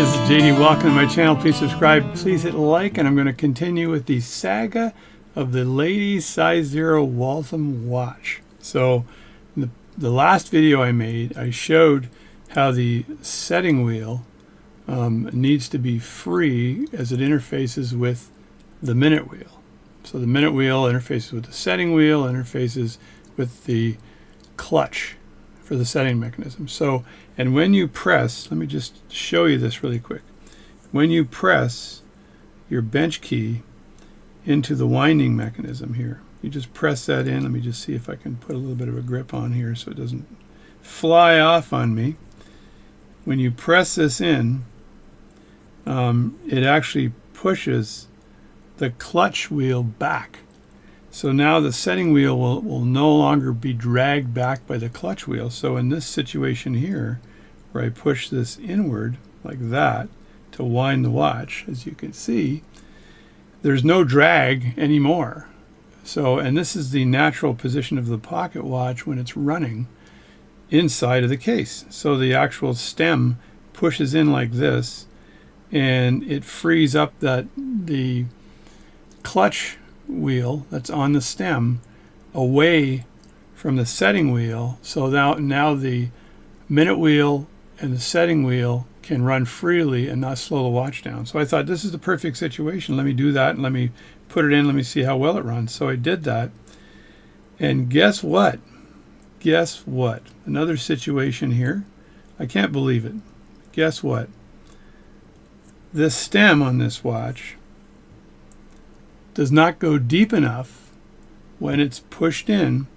this is JD. Welcome to my channel. Please subscribe. Please hit like, and I'm going to continue with the saga of the Ladies Size Zero Waltham watch. So, in the last video I made, I showed how the setting wheel needs to be free as it interfaces with the minute wheel. So the minute wheel interfaces with the setting wheel, interfaces with the clutch for the setting mechanism. So, and when you press, let me just show you this really quick. When you press your bench key into the winding mechanism here, you just press that in. Let me just see if I can put a little bit of a grip on here so it doesn't fly off on me. When you press this in, it actually pushes the clutch wheel back. So now the setting wheel will no longer be dragged back by the clutch wheel. So in this situation here, where I push this inward like that to wind the watch, as you can see, there's no drag anymore. So, and this is the natural position of the pocket watch when it's running inside of the case. So the actual stem pushes in like this, and it frees up the clutch wheel that's on the stem away from the setting wheel. So now the minute wheel and the setting wheel can run freely and not slow the watch down. So I thought, this is the perfect situation. Let me do that and let me put it in. Let me see how well it runs. So I did that. And guess what? Guess what? Another situation here. I can't believe it. Guess what? This stem on this watch does not go deep enough when it's pushed in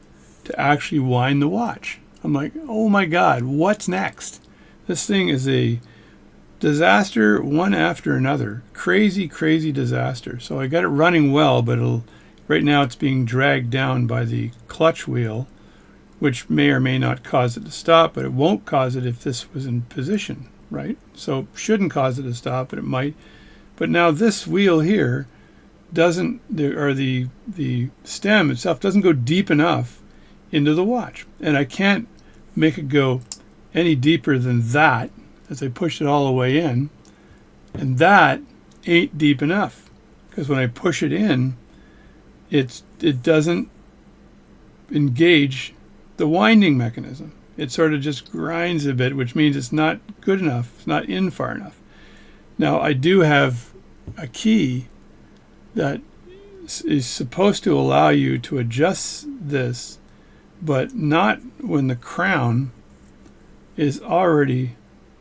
to actually wind the watch. I'm like, oh my God, what's next? This thing is a disaster, one after another. Crazy, crazy disaster. So I got it running well, but right now it's being dragged down by the clutch wheel, which may or may not cause it to stop, but it won't cause it if this was in position, right? So shouldn't cause it to stop, but it might. But now this wheel here doesn't, or the stem itself doesn't go deep enough into the watch. And I can't make it go any deeper than that as I push it all the way in. And that ain't deep enough, because when I push it in, it doesn't engage the winding mechanism. It sort of just grinds a bit, which means it's not good enough. It's not in far enough. Now, I do have a key that is supposed to allow you to adjust this, but not when the crown is already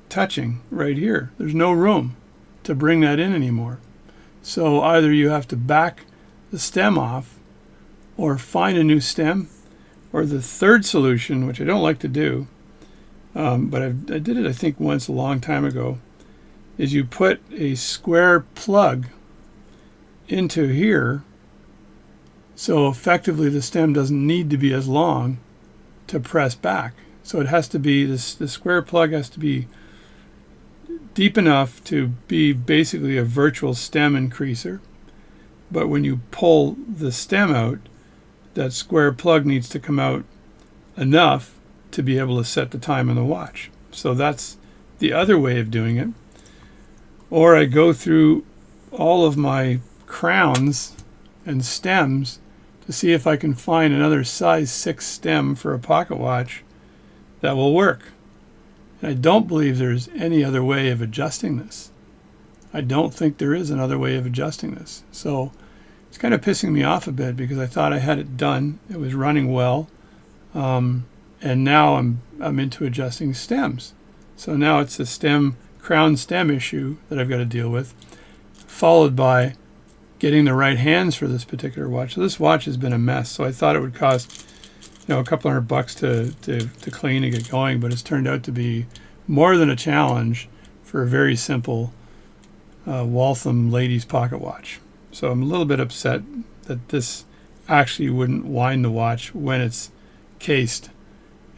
touching right here. There's no room to bring that in anymore. So either you have to back the stem off or find a new stem, or the third solution, which I don't like to do, but I did it I think once a long time ago, is you put a square plug into here, so effectively the stem doesn't need to be as long to press back. So it has to be, the square plug has to be deep enough to be basically a virtual stem increaser. But when you pull the stem out, that square plug needs to come out enough to be able to set the time on the watch. So that's the other way of doing it. Or I go through all of my crowns and stems to see if I can find another size 6 stem for a pocket watch that will work. And I don't believe there's any other way of adjusting this. I don't think there is another way of adjusting this. So it's kind of pissing me off a bit, because I thought I had it done. It was running well. And now I'm into adjusting stems. So now it's a crown stem issue that I've got to deal with, followed by getting the right hands for this particular watch. So this watch has been a mess. So I thought it would cost, a couple $100 to clean and get going, but it's turned out to be more than a challenge for a very simple Waltham ladies pocket watch. So I'm a little bit upset that this actually wouldn't wind the watch when it's cased.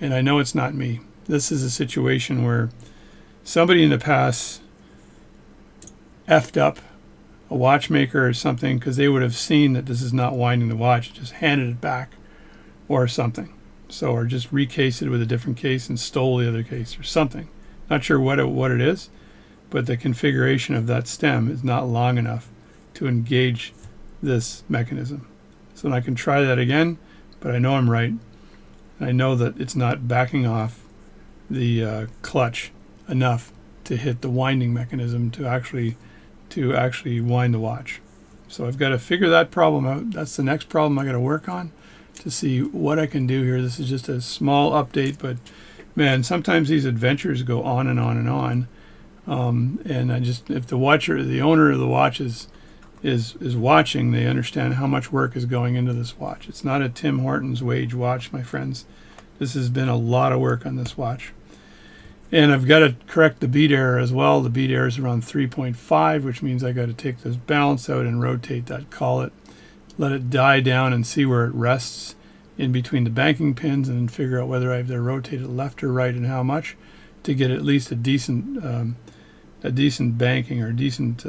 And I know it's not me. This is a situation where somebody in the past effed up a watchmaker or something, because they would have seen that this is not winding the watch, just handed it back or something. So, or just recased it with a different case and stole the other case or something. Not sure what it is, but the configuration of that stem is not long enough to engage this mechanism. So I can try that again, but I know I'm right. I know that it's not backing off the clutch enough to hit the winding mechanism to actually wind the watch. So I've got to figure that problem out. That's the next problem I got to work on to see what I can do here. This is just a small update, but man, sometimes these adventures go on and on and on. And if the owner of the watch is watching, they understand how much work is going into this watch. It's not a Tim Hortons wage watch, my friends. This has been a lot of work on this watch. And I've got to correct the beat error as well. The beat error is around 3.5, which means I got to take this balance out and rotate that collet, let it die down and see where it rests in between the banking pins, and then figure out whether I have to rotate it left or right and how much to get at least a decent banking or decent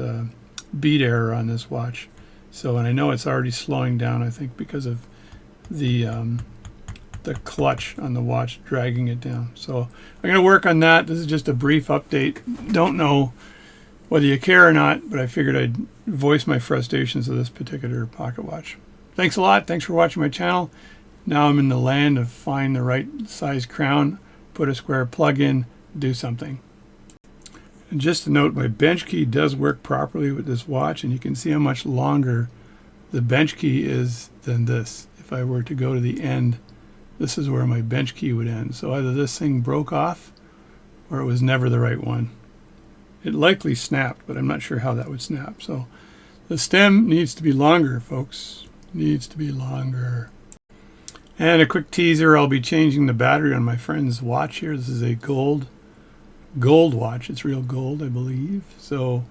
beat error on this watch. So, and I know it's already slowing down, I think, because of the clutch on the watch dragging it down. So I'm going to work on that. This is just a brief update. Don't know whether you care or not, but I figured I'd voice my frustrations of this particular pocket watch. Thanks a lot. Thanks for watching my channel. Now I'm in the land of find the right size crown, put a square plug in, do something. And just to note, my bench key does work properly with this watch, and you can see how much longer the bench key is than this. If I were to go to the end, this is where my bench key would end. So either this thing broke off or it was never the right one. It likely snapped, but I'm not sure how that would snap. So the stem needs to be longer, folks. Needs to be longer. And a quick teaser, I'll be changing the battery on my friend's watch here. This is a gold watch. It's real gold, I believe. So,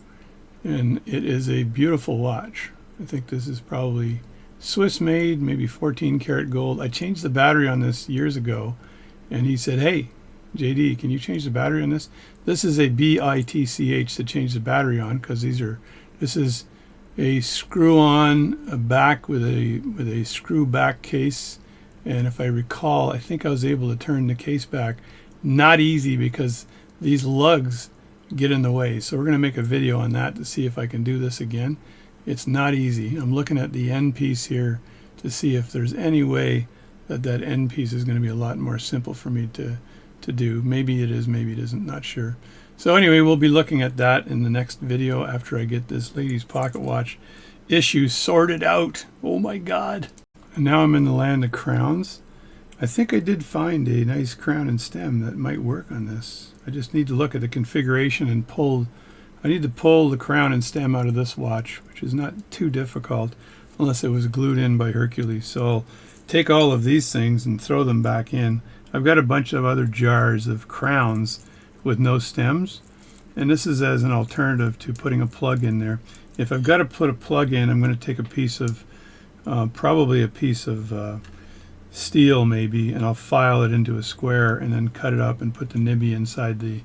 and it is a beautiful watch. I think this is probably Swiss made, maybe 14 karat gold. I changed the battery on this years ago, and he said, "Hey, JD, can you change the battery on this?" This is a BITCH to change the battery on, because this is a screw-on back with a screw back case. And if I recall, I think I was able to turn the case back. Not easy, because these lugs get in the way. So we're going to make a video on that to see if I can do this again. It's not easy. I'm looking at the end piece here to see if there's any way that end piece is going to be a lot more simple for me to do. Maybe it is, maybe it isn't, not sure. So anyway, we'll be looking at that in the next video after I get this lady's pocket watch issue sorted out. Oh my God. And now I'm in the land of crowns. I think I did find a nice crown and stem that might work on this. I just need to look at the configuration and I need to pull the crown and stem out of this watch, which is not too difficult unless it was glued in by Hercules. So I'll take all of these things and throw them back in. I've got a bunch of other jars of crowns with no stems, and this is as an alternative to putting a plug in there. If I've got to put a plug in, I'm going to take a piece of, probably a piece of steel maybe, and I'll file it into a square and then cut it up and put the nibby inside the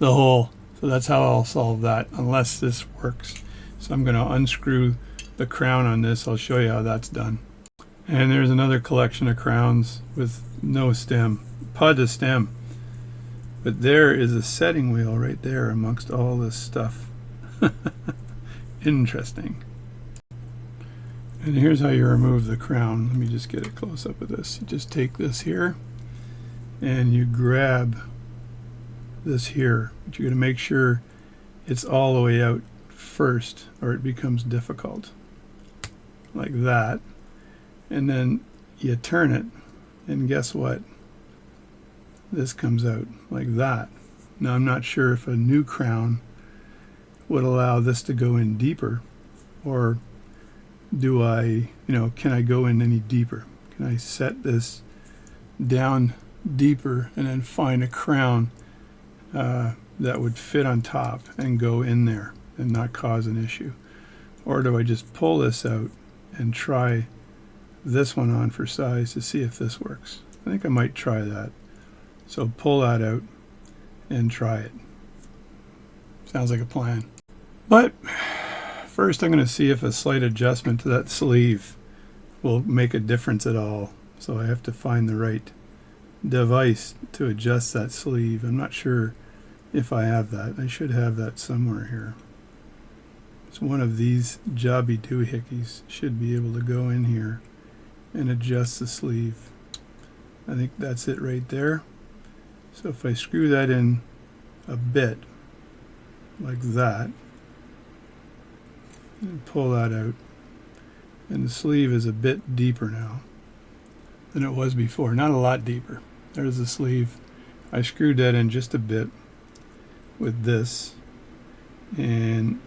hole. So that's how I'll solve that, unless this works. So I'm going to unscrew the crown on this. I'll show you how that's done. And there's another collection of crowns with no stem, PUD to stem. But there is a setting wheel right there amongst all this stuff. Interesting. And here's how you remove the crown. Let me just get a close up of this. You just take this here and you grab this here, but you're going to make sure it's all the way out first, or it becomes difficult, like that. And then you turn it, and guess what? This comes out like that. Now I'm not sure if a new crown would allow this to go in deeper, or do I, can I go in any deeper? Can I set this down deeper and then find a crown that would fit on top and go in there and not cause an issue? Or do I just pull this out and try this one on for size to see if this works? I think I might try that. So pull that out and try it. Sounds like a plan. But first I'm going to see if a slight adjustment to that sleeve will make a difference at all. So I have to find the right device to adjust that sleeve. I'm not sure if I have that. I should have that somewhere here. It's one of these jobby doohickeys should be able to go in here and adjust the sleeve. I think that's it right there. So if I screw that in a bit like that and pull that out, and the sleeve is a bit deeper now than it was before. Not a lot deeper. There's the sleeve. I screwed that in just a bit with this, and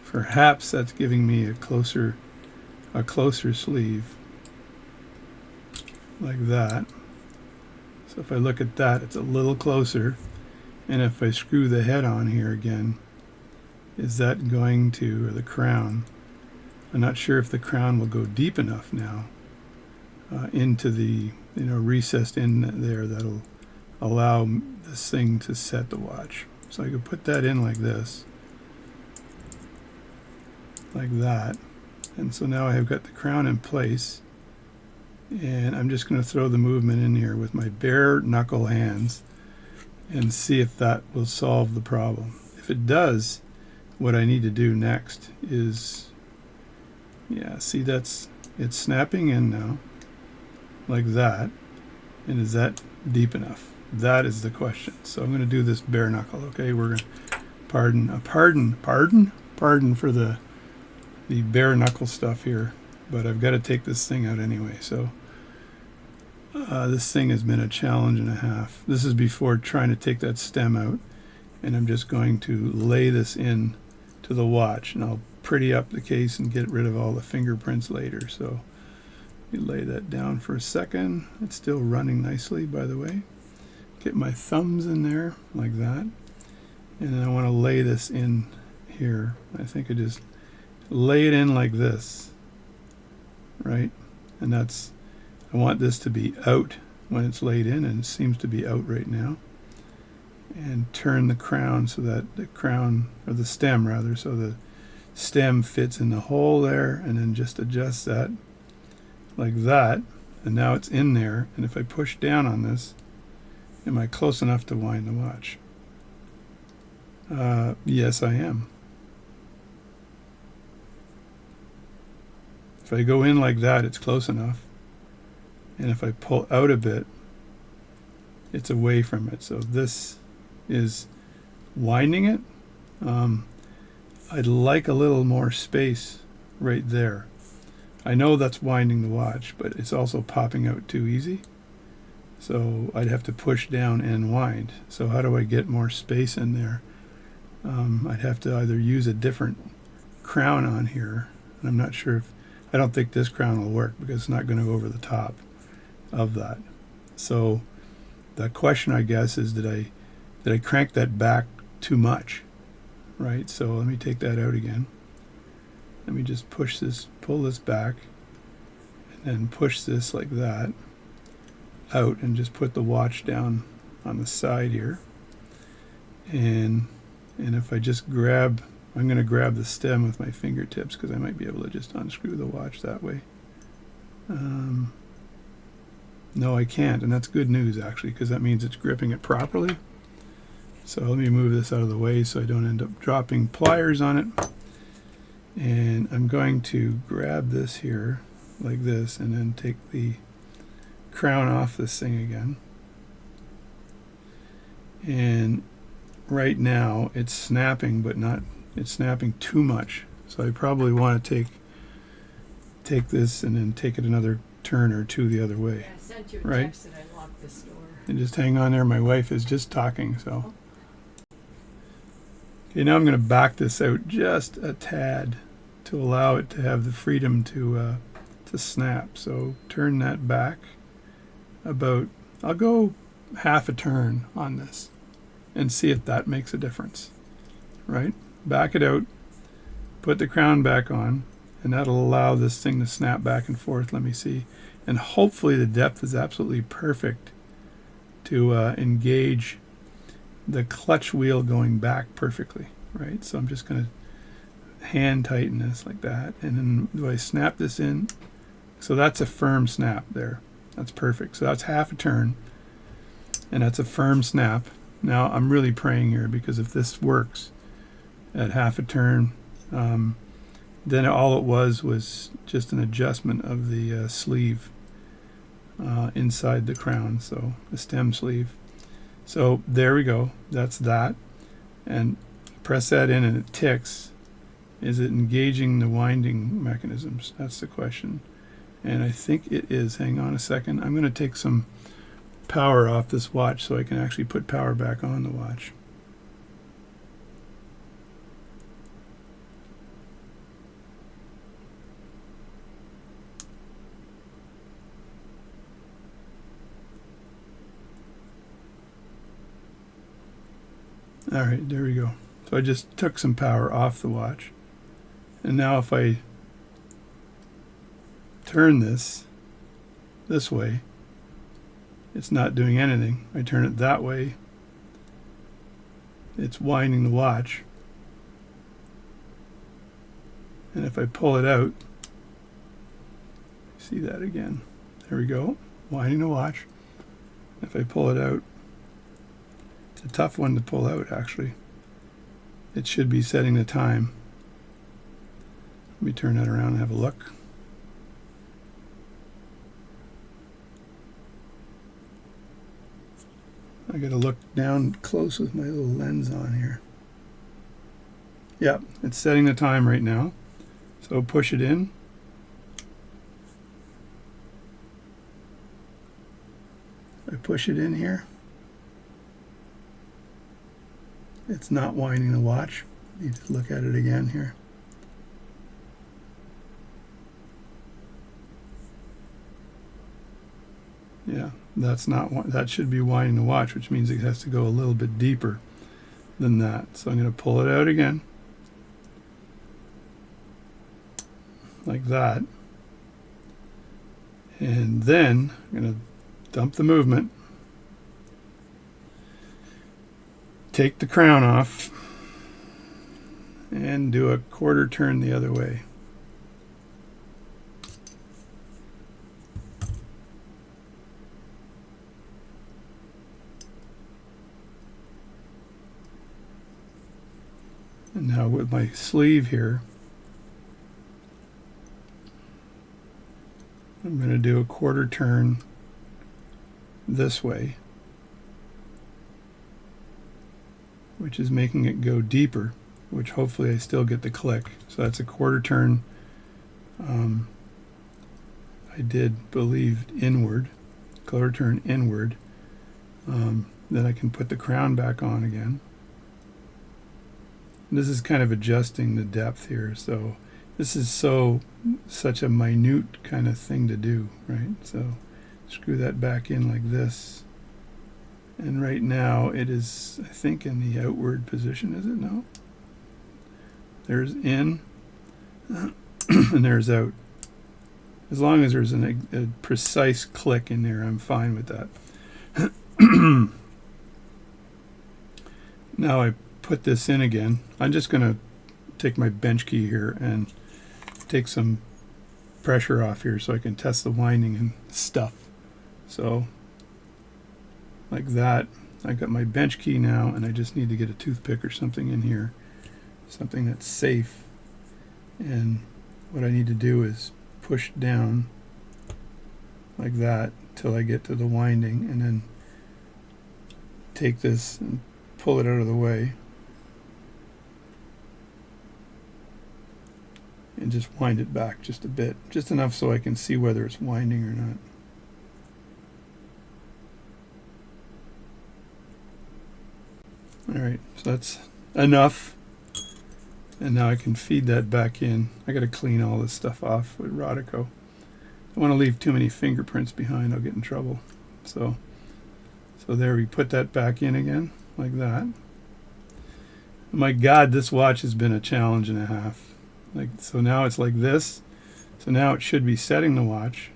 perhaps that's giving me a closer sleeve like that. So if I look at that, it's a little closer. And if I screw the head on here again, is that going to, or the crown, I'm not sure if the crown will go deep enough now into the, recessed in there that'll allow this thing to set the watch. So I could put that in like this, like that. And so now I have got the crown in place, and I'm just going to throw the movement in here with my bare knuckle hands and see if that will solve the problem. If it does, what I need to do next is, see, it's snapping in now like that. And is that deep enough? That is the question. So I'm going to do this bare knuckle. Okay, we're going to pardon for the bare knuckle stuff here, but I've got to take this thing out anyway. So this thing has been a challenge and a half. This is before trying to take that stem out, and I'm just going to lay this in to the watch, and I'll pretty up the case and get rid of all the fingerprints later. So let me lay that down for a second. It's still running nicely, by the way. Get my thumbs in there like that, and then I want to lay this in here. I think I just lay it in like this, right? And I want this to be out when it's laid in, and it seems to be out right now. And turn the crown so that the crown, or the stem rather, so the stem fits in the hole there, and then just adjust that like that. And now it's in there, and if I push down on this, am I close enough to wind the watch? Yes, I am. If I go in like that, it's close enough. And if I pull out a bit, it's away from it. So this is winding it. I'd like a little more space right there. I know that's winding the watch, but it's also popping out too easy. So I'd have to push down and wind. So how do I get more space in there? I'd have to either use a different crown on here. And I'm not sure I don't think this crown will work because it's not going to go over the top of that. So the question, I guess, is did I crank that back too much? Right? So let me take that out again. Let me just pull this back, and then push this like that out, and just put the watch down on the side here. And if I just I'm going to grab the stem with my fingertips because I might be able to just unscrew the watch that way. No, I can't, and that's good news actually, because that means it's gripping it properly. So let me move this out of the way so I don't end up dropping pliers on it. And I'm going to grab this here like this, and then take the crown off this thing again. And right now it's snapping, but it's snapping too much. So I probably want to take this and then take it another turn or two the other way. Yeah, I sent you a right? text that I locked this door. And just hang on there. My wife is just talking, so. Okay, now I'm going to back this out just a tad to allow it to have the freedom to snap. So turn that back about, I'll go half a turn on this and see if that makes a difference. Right? Back it out, put the crown back on, and that'll allow this thing to snap back and forth. Let me see. And hopefully the depth is absolutely perfect to engage the clutch wheel going back perfectly, right? So I'm just going to hand tighten this like that. And then do I snap this in? So that's a firm snap there. That's perfect. So that's half a turn, and that's a firm snap. Now I'm really praying here, because if this works at half a turn, then all it was just an adjustment of the sleeve inside the crown, so the stem sleeve. So there we go, that's that. And press that in and it ticks. Is it engaging the winding mechanisms? That's the question. And I think it is. Hang on a second. I'm going to take some power off this watch so I can actually put power back on the watch. All right, there we go. So I just took some power off the watch. And now if I turn this way, it's not doing anything. I turn it that way, it's winding the watch. And if I pull it out, see that again. There we go, winding the watch. If I pull it out, it's a tough one to pull out actually. It should be setting the time. Let me turn that around and have a look. I gotta look down close with my little lens on here. Yep, it's setting the time right now. So push it in. I push it in here. It's not winding the watch. Need to look at it again here. Yeah, that should be winding the watch, which means it has to go a little bit deeper than that. So I'm going to pull it out again, like that. And then I'm going to dump the movement, take the crown off, and do a quarter turn the other way. And now with my sleeve here, I'm going to do a quarter turn this way, which is making it go deeper, which hopefully I still get the click. So that's a quarter turn. I did believe inward, quarter turn inward. Then I can put the crown back on again. This is kind of adjusting the depth here, so this is such a minute kind of thing to do, right? So screw that back in like this, and right now it is, I think, in the outward position, is it? No, there's in and there's out. As long as there's a precise click in there, I'm fine with that. Now I put this in again. I'm just going to take my bench key here and take some pressure off here so I can test the winding and stuff. So like that. I got my bench key now, and I just need to get a toothpick or something in here, something that's safe. And what I need to do is push down like that till I get to the winding, and then take this and pull it out of the way. And just wind it back just a bit, just enough so I can see whether it's winding or not. Alright, so that's enough. And now I can feed that back in. I got to clean all this stuff off with Rodico. Don't want to leave too many fingerprints behind, I'll get in trouble. So there, we put that back in again, like that. My God, this watch has been a challenge and a half. So now it's like this. So now it should be setting the watch,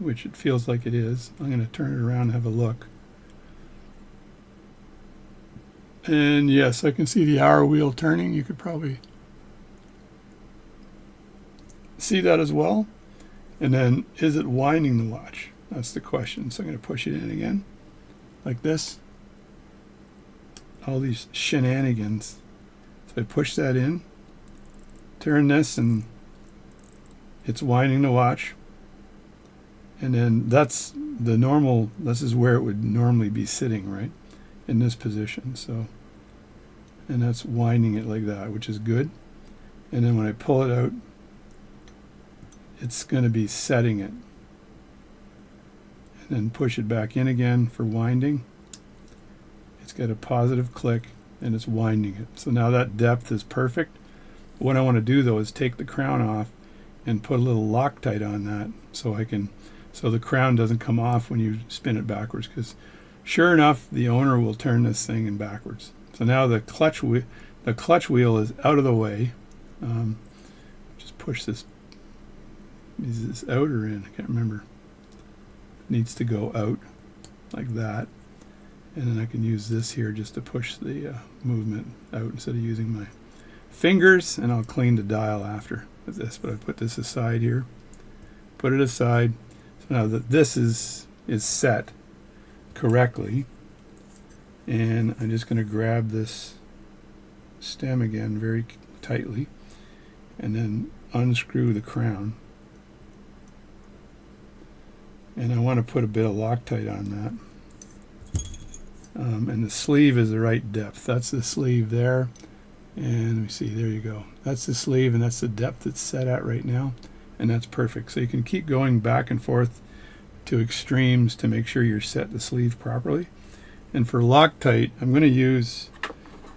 which it feels like it is. I'm going to turn it around and have a look. And yes, I can see the hour wheel turning. You could probably see that as well. And then, is it winding the watch? That's the question. So I'm going to push it in again, like this. all these shenanigans. So I push that in, turn this, and it's winding the watch. And then that's the normal, this is where it would normally be sitting, right? In this position. So, and that's winding it like that, which is good. And then when I pull it out, it's going to be setting it. And then push it back in again for winding. It's got a positive click and it's winding it. So now that depth is perfect. What I want to do though is take the crown off and put a little Loctite on that so the crown doesn't come off when you spin it backwards, because sure enough the owner will turn this thing in backwards. So now the clutch wheel is out of the way. Just push this. Is this out or in? I can't remember. It needs to go out like that, and then I can use this here just to push the movement out instead of using my fingers, and I'll clean the dial after with this. But I put this aside here, put it aside. So now that this is set correctly, and I'm just going to grab this stem again very tightly and then unscrew the crown. And I want to put a bit of Loctite on that. And the sleeve is the right depth. That's the sleeve there. And let me see, there you go. That's the sleeve, and that's the depth it's set at right now. And that's perfect. So you can keep going back and forth to extremes to make sure you're set the sleeve properly. And for Loctite, I'm going to use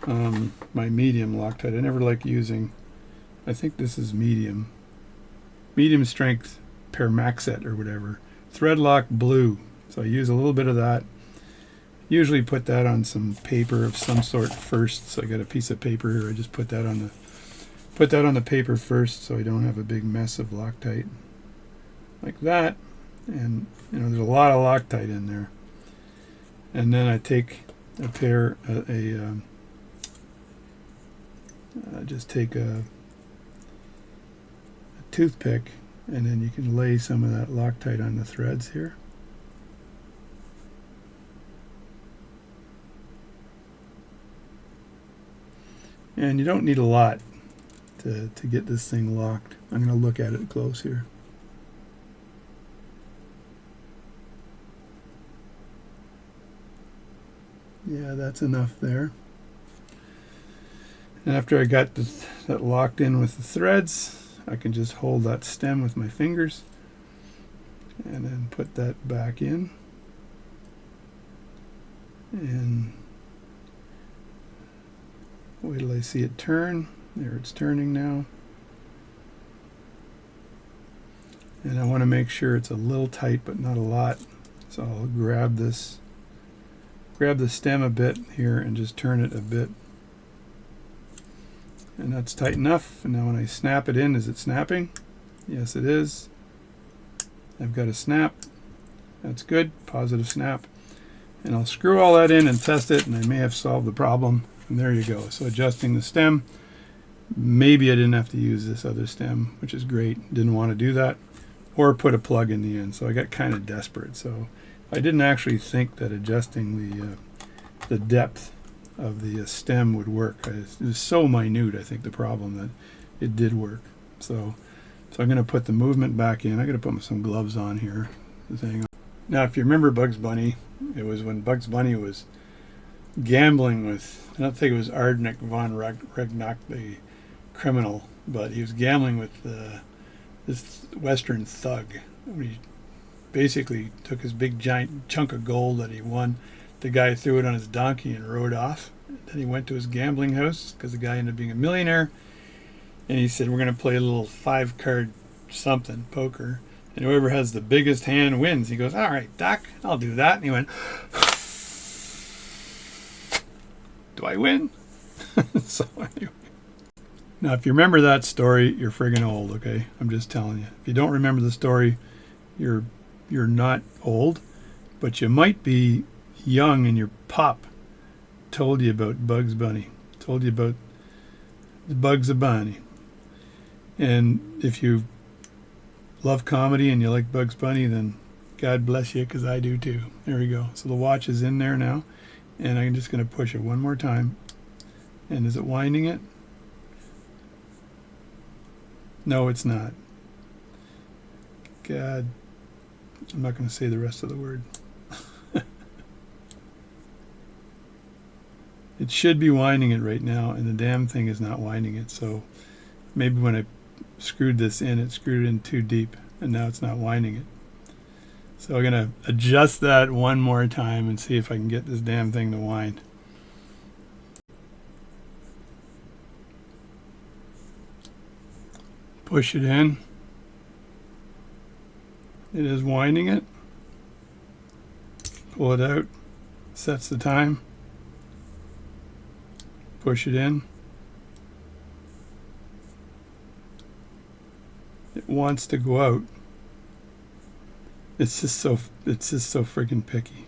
my medium Loctite. I never like using, I think this is medium strength Permaxet or whatever. Threadlock blue. So I use a little bit of that. Usually put that on some paper of some sort first. So I got a piece of paper here. I just put that on the paper first, so I don't have a big mess of Loctite like that. And you know, there's a lot of Loctite in there. And then I take a pair, just take a toothpick, and then you can lay some of that Loctite on the threads here. And you don't need a lot to get this thing locked. I'm going to look at it close here. Yeah, that's enough there. And after I got that locked in with the threads, I can just hold that stem with my fingers and then put that back in. And wait till I see it turn. There, it's turning now. And I want to make sure it's a little tight, but not a lot. So I'll grab the stem a bit here and just turn it a bit. And that's tight enough. And now when I snap it in, is it snapping? Yes, it is. I've got a snap. That's good. Positive snap. And I'll screw all that in and test it, and I may have solved the problem. And there you go. So adjusting the stem. Maybe I didn't have to use this other stem, which is great. Didn't want to do that. Or put a plug in the end. So I got kind of desperate. So I didn't actually think that adjusting the depth of the stem would work. It was so minute, I think, the problem, that it did work. So I'm going to put the movement back in. I'm going to put some gloves on here. Now, if you remember Bugs Bunny, it was when Bugs Bunny was gambling with, I don't think it was Ardnik von Regnock, the criminal, but he was gambling with this Western thug. He basically took his big giant chunk of gold that he won. The guy threw it on his donkey and rode off. Then he went to his gambling house because the guy ended up being a millionaire. And he said, we're going to play a little 5-card something, poker. And whoever has the biggest hand wins. He goes, all right, Doc, I'll do that. And he went, do I win? So anyway. Now, if you remember that story, you're friggin' old, okay? I'm just telling you. If you don't remember the story, you're not old, but you might be young and your pop told you about Bugs Bunny, told you about the Bugs Bunny. And if you love comedy and you like Bugs Bunny, then God bless you, because I do too. There we go. So the watch is in there now. and I'm just going to push it one more time. And is it winding it? No, it's not. God, I'm not going to say the rest of the word. It should be winding it right now, and the damn thing is not winding it. So maybe when I screwed this in, it screwed it in too deep, and now it's not winding it. So I'm going to adjust that one more time and see if I can get this damn thing to wind. Push it in. It is winding it. Pull it out. Sets the time. Push it in. It wants to go out. It's just so freaking picky.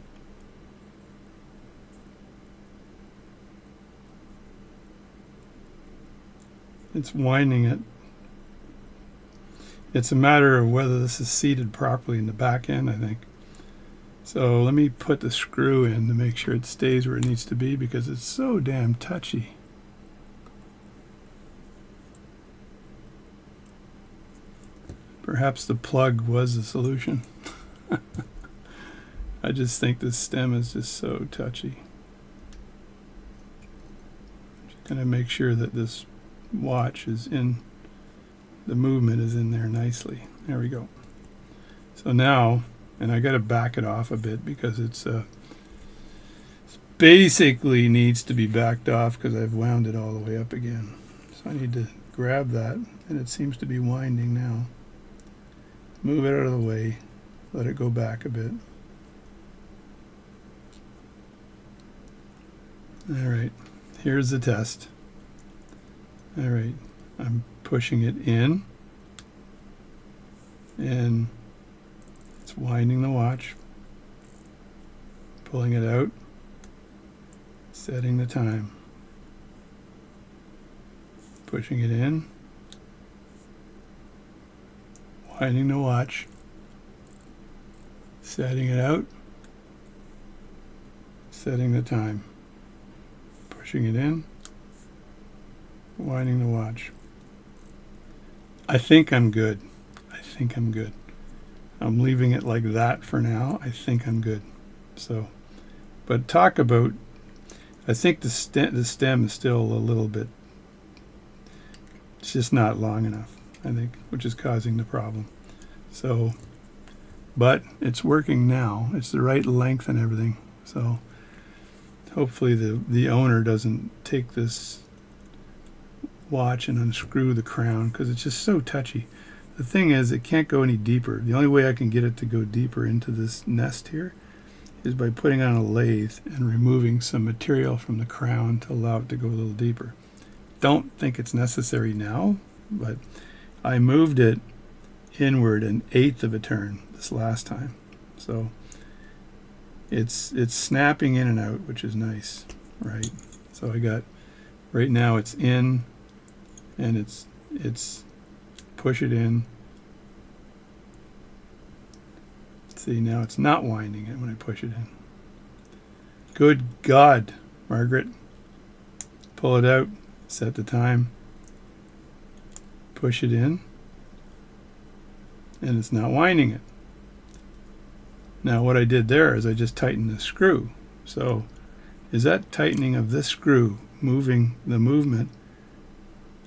It's winding it. It's a matter of whether this is seated properly in the back end, I think. So let me put the screw in to make sure it stays where it needs to be, because it's so damn touchy. Perhaps the plug was the solution. I just think this stem is just so touchy. Just going to make sure that this watch is in, the movement is in there nicely. There we go. So now, and I got to back it off a bit because it's basically needs to be backed off because I've wound it all the way up again. So I need to grab that, and it seems to be winding now. Move it out of the way, let it go back a bit. All right, here's the test. All right, I'm pushing it in, and it's winding the watch, pulling it out, setting the time, pushing it in, winding the watch, setting it out, setting the time, pushing it in, winding the watch. I think I'm good. I think I'm good. I'm leaving it like that for now. I think I'm good. So, but talk about, I think the stem is still a little bit, it's just not long enough, I think, which is causing the problem. So, but it's working now. It's the right length and everything. So hopefully the owner doesn't take this watch and unscrew the crown, because it's just so touchy. The thing is, it can't go any deeper. The only way I can get it to go deeper into this nest here is by putting on a lathe and removing some material from the crown to allow it to go a little deeper. Don't think it's necessary now, but I moved it inward 1/8 of a turn this last time. So it's snapping in and out, which is nice, right? So I got, right now it's in, and it's push it in. See, now it's not winding it when I push it in. Good God, Margaret. Pull it out, set the time, push it in, and it's not winding it. Now what I did there is I just tightened the screw. So is that tightening of this screw moving the movement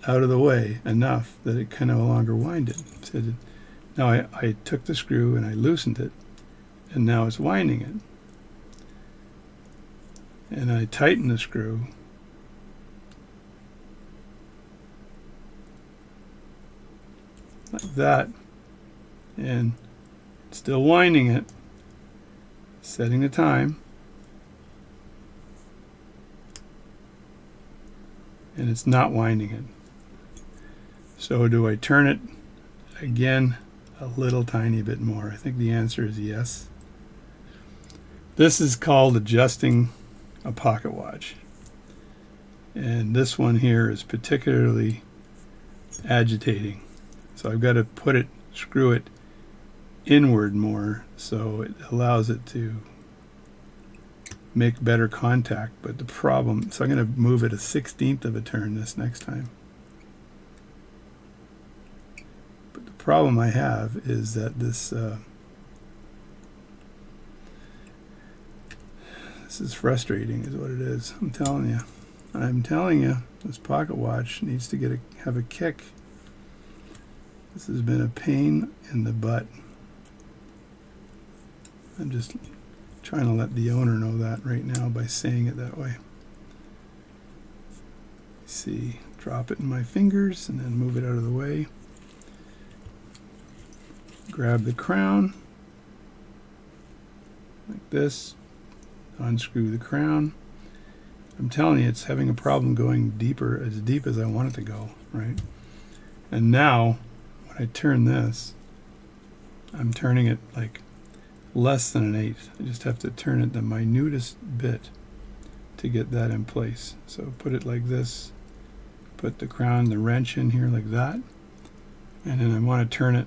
out of the way enough that it can no longer wind it? So now I took the screw and I loosened it, and now it's winding it. And I tightened the screw, like that, and still winding it, setting the time, and it's not winding it. So do I turn it again a little tiny bit more? I think the answer is yes. This is called adjusting a pocket watch, and this one here is particularly agitating. So I've got to screw it inward more, so it allows it to make better contact. But the problem, so I'm going to move it 1/16 of a turn this next time. But the problem I have is that this is frustrating, is what it is. I'm telling you, this pocket watch needs to have a kick. This has been a pain in the butt. I'm just trying to let the owner know that right now by saying it that way. See, drop it in my fingers and then move it out of the way. Grab the crown like this, unscrew the crown. I'm telling you, it's having a problem going deeper, as deep as I want it to go, right? And now, when I turn this, I'm turning it like less than 1/8. I just have to turn it the minutest bit to get that in place. So put it like this, put the crown, the wrench in here like that, and then I want to turn it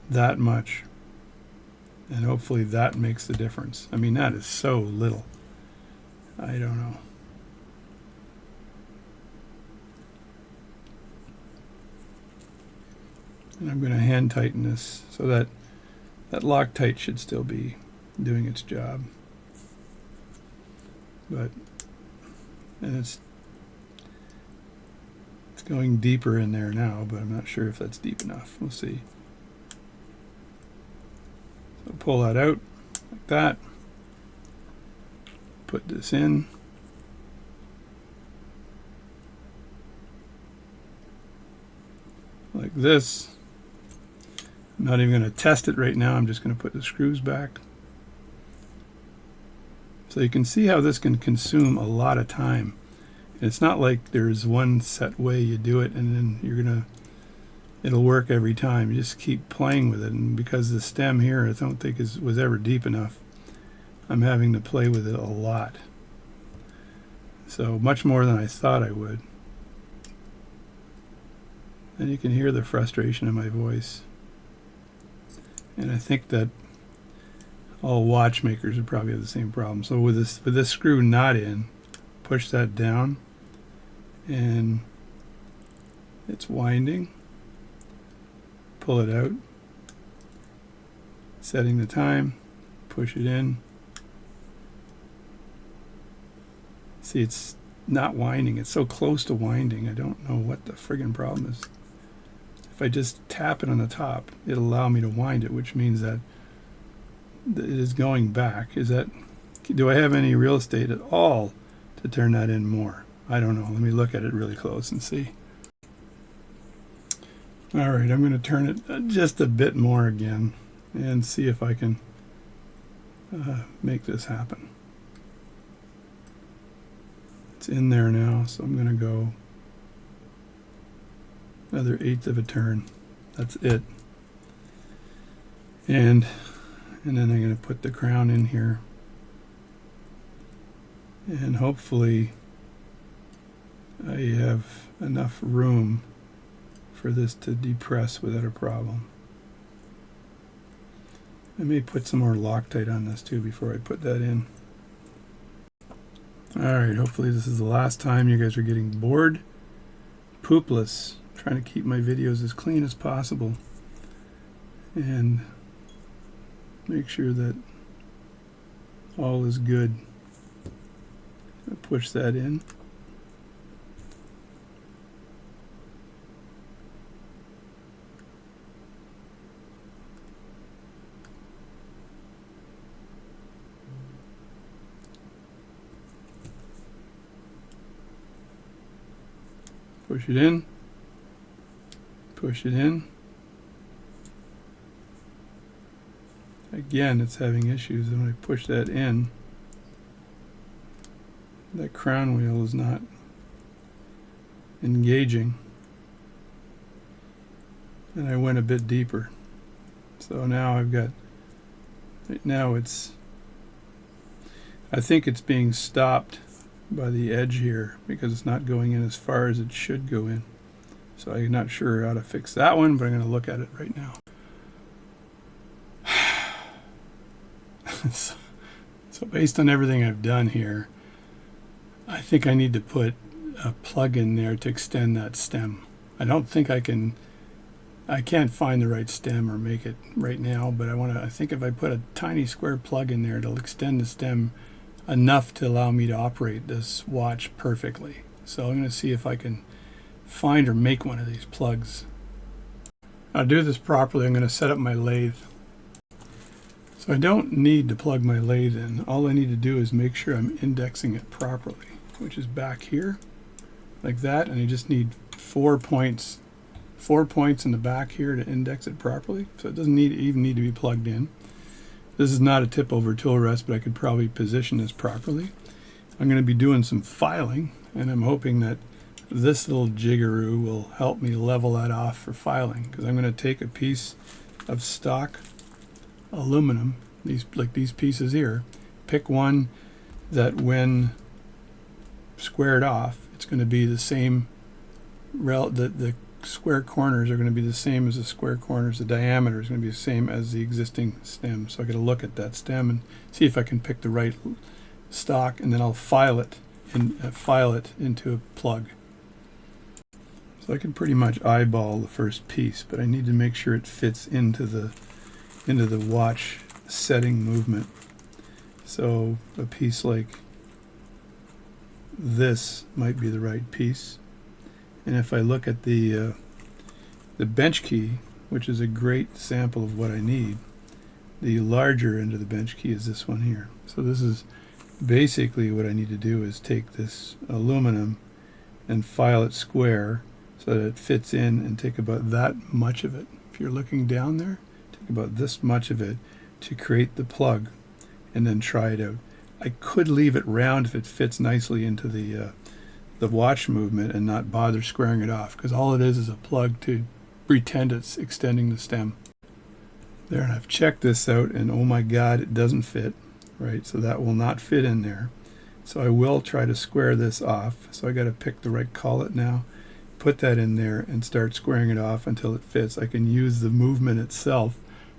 that much, and hopefully that makes the difference. I mean, that is so little. I don't know. And I'm going to hand tighten this so that Loctite should still be doing its job. And it's going deeper in there now, but I'm not sure if that's deep enough. We'll see. So pull that out like that. Put this in. Like this. I'm not even going to test it right now. I'm just going to put the screws back. So you can see how this can consume a lot of time. And it's not like there's one set way you do it and then it'll work every time. You just keep playing with it. And because the stem here I don't think was ever deep enough, I'm having to play with it a lot. So much more than I thought I would. And you can hear the frustration in my voice. And I think that all watchmakers would probably have the same problem. So with this screw not in, push that down, and it's winding. Pull it out, setting the time, push it in. See, it's not winding. It's so close to winding. I don't know what the friggin' problem is. If I just tap it on the top, it'll allow me to wind it, which means that it is going back. Do I have any real estate at all to turn that in more? I don't know. Let me look at it really close and see. All right, I'm going to turn it just a bit more again and see if I can make this happen. It's in there now, so I'm going to go another 1/8 of a turn. That's it. And then I'm going to put the crown in here, and hopefully I have enough room for this to depress without a problem. I may put some more Loctite on this too before I put that in. Alright, hopefully this is the last time you guys are getting bored. Poopless. Trying to keep my videos as clean as possible and make sure that all is good. I'll push that in. Push it in. Push it in. Again, it's having issues. And when I push that in, that crown wheel is not engaging. And I went a bit deeper. So now I've got, right now I think it's being stopped by the edge here because it's not going in as far as it should go in. So I'm not sure how to fix that one, but I'm going to look at it right now. So based on everything I've done here, I think I need to put a plug in there to extend that stem. I don't think I can't find the right stem or make it right now, but I think if I put a tiny square plug in there, it'll extend the stem enough to allow me to operate this watch perfectly. So I'm going to see if I can find or make one of these plugs. I'll do this properly. I'm going to set up my lathe. So I don't need to plug my lathe in. All I need to do is make sure I'm indexing it properly, which is back here, like that, and I just need 4 points in the back here to index it properly. So it doesn't even need to be plugged in. This is not a tip over tool rest, but I could probably position this properly. I'm going to be doing some filing, and I'm hoping that this little jiggeroo will help me level that off for filing, because I'm going to take a piece of stock aluminum, like these pieces here, pick one that when squared off, it's going to be the same, the square corners are going to be the same as the square corners. The diameter is going to be the same as the existing stem. So I got to look at that stem and see if I can pick the right stock, and then I'll file it into a plug. So I can pretty much eyeball the first piece, but I need to make sure it fits into the watch setting movement. So a piece like this might be the right piece. And if I look at the bench key, which is a great sample of what I need, the larger end of the bench key is this one here. So this is basically what I need to do, is take this aluminum and file it square so that it fits in, and take about that much of it. If you're looking down there, take about this much of it to create the plug, and then try it out. I could leave it round if it fits nicely into the watch movement and not bother squaring it off, because all it is a plug to pretend it's extending the stem. There, and I've checked this out, and oh my god, it doesn't fit, right? So that will not fit in there. So I will try to square this off. So I got to pick the right collet now, put that in there, and start squaring it off until it fits. I can use the movement itself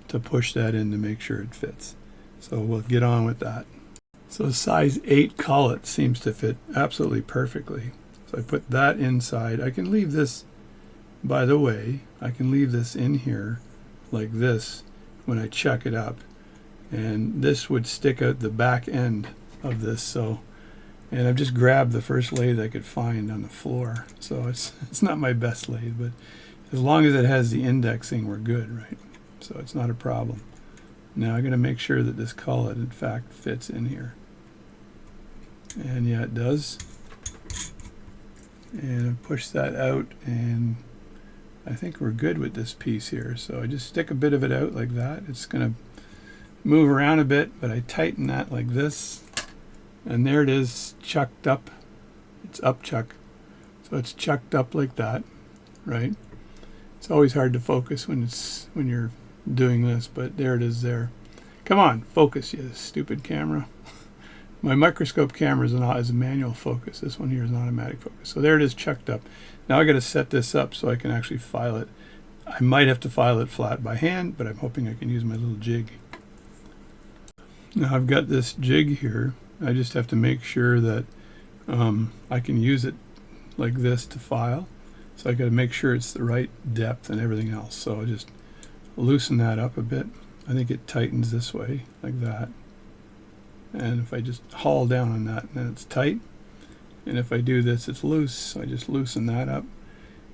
to push that in to make sure it fits. So we'll get on with that. So size 8 collet seems to fit absolutely perfectly. So I put that inside. I can leave this, by the way, I can leave this in here like this when I chuck it up. And this would stick out the back end of this. So, and I've just grabbed the first lathe I could find on the floor. So it's not my best lathe, but as long as it has the indexing, we're good, right? So it's not a problem. Now I'm going to make sure that this collet in fact fits in here. And yeah, it does. And I push that out, and I think we're good with this piece here. So I just stick a bit of it out like that. It's going to move around a bit, but I tighten that like this, and there it is, chucked up. It's up chuck. So it's chucked up like that, right? It's always hard to focus when you're doing this, but there it is there. Come on, focus, you stupid camera. My microscope camera is a manual focus. This one here is an automatic focus. So there it is, chucked up. Now I got to set this up so I can actually file it. I might have to file it flat by hand, but I'm hoping I can use my little jig. Now I've got this jig here. I just have to make sure that I can use it like this to file. So I got to make sure it's the right depth and everything else. So I just loosen that up a bit. I think it tightens this way, like that. And if I just haul down on that, then it's tight. And if I do this, it's loose. So I just loosen that up.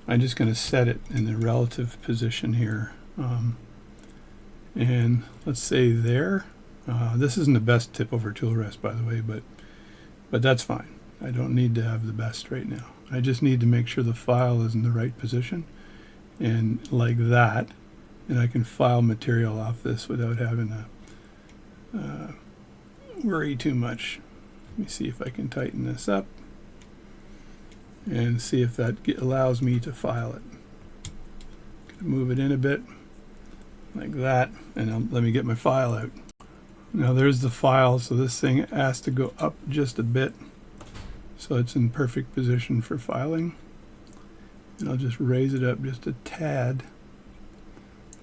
I'm just going to set it in the relative position here. And let's say there. This isn't the best tip over tool rest, by the way, but that's fine. I don't need to have the best right now. I just need to make sure the file is in the right position, and like that, and I can file material off this without having to worry too much. Let me see if I can tighten this up and see if that allows me to file it. Move it in a bit like that, and let me get my file out. Now there's the file, so this thing has to go up just a bit so it's in perfect position for filing. And I'll just raise it up just a tad,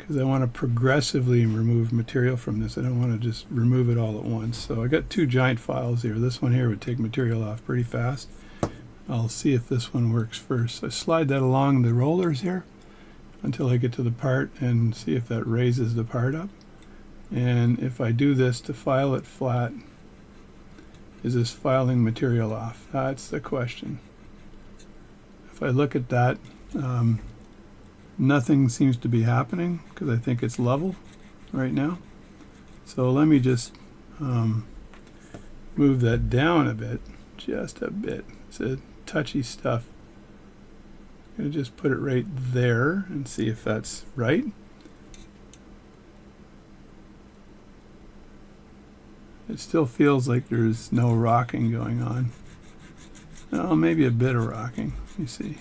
because I want to progressively remove material from this. I don't want to just remove it all at once. So I got two giant files here. This one here would take material off pretty fast. I'll see if this one works first. I slide that along the rollers here until I get to the part and see if that raises the part up. And if I do this to file it flat, is this filing material off? That's the question. If I look at that, nothing seems to be happening because I think it's level right now. So let me just move that down a bit, just a bit. It's a touchy stuff. I'm going to just put it right there and see if that's right. It still feels like there's no rocking going on. Oh, maybe a bit of rocking. Let me see.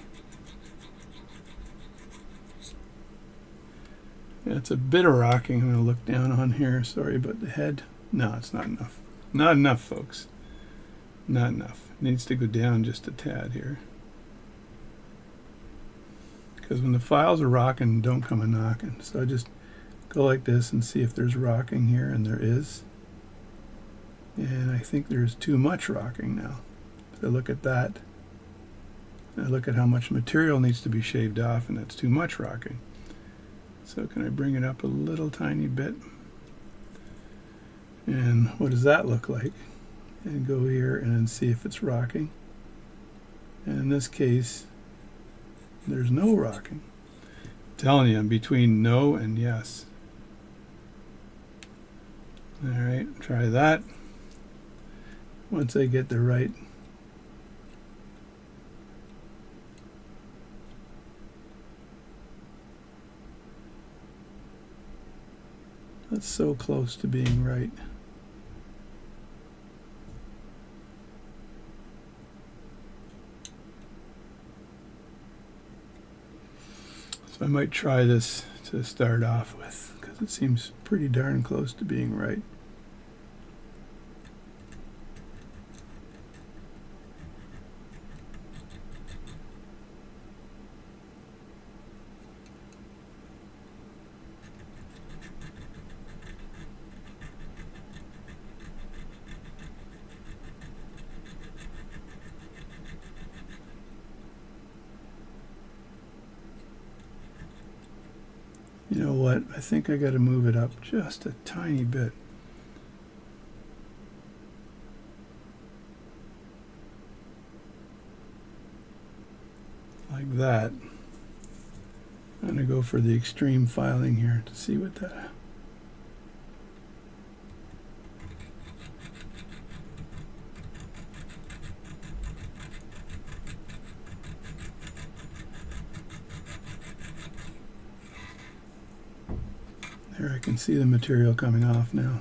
Yeah, it's a bit of rocking. I'm going to look down on here. Sorry about the head. No, it's not enough. Not enough, folks. Not enough. It needs to go down just a tad here. Because when the files are rocking, don't come a knocking. So I just go like this and see if there's rocking here, and there is. And I think there's too much rocking now. So look at that. I look at how much material needs to be shaved off, and that's too much rocking. So can I bring it up a little tiny bit? And what does that look like? And go here and then see if it's rocking. And in this case, there's no rocking. I'm telling you, I'm between no and yes. All right, try that. Once I get the right that's so close to being right. So I might try this to start off with because it seems pretty darn close to being right. You know what? I think I got to move it up just a tiny bit. Like that. I'm going to go for the extreme filing here to see what that... There, I can see the material coming off now.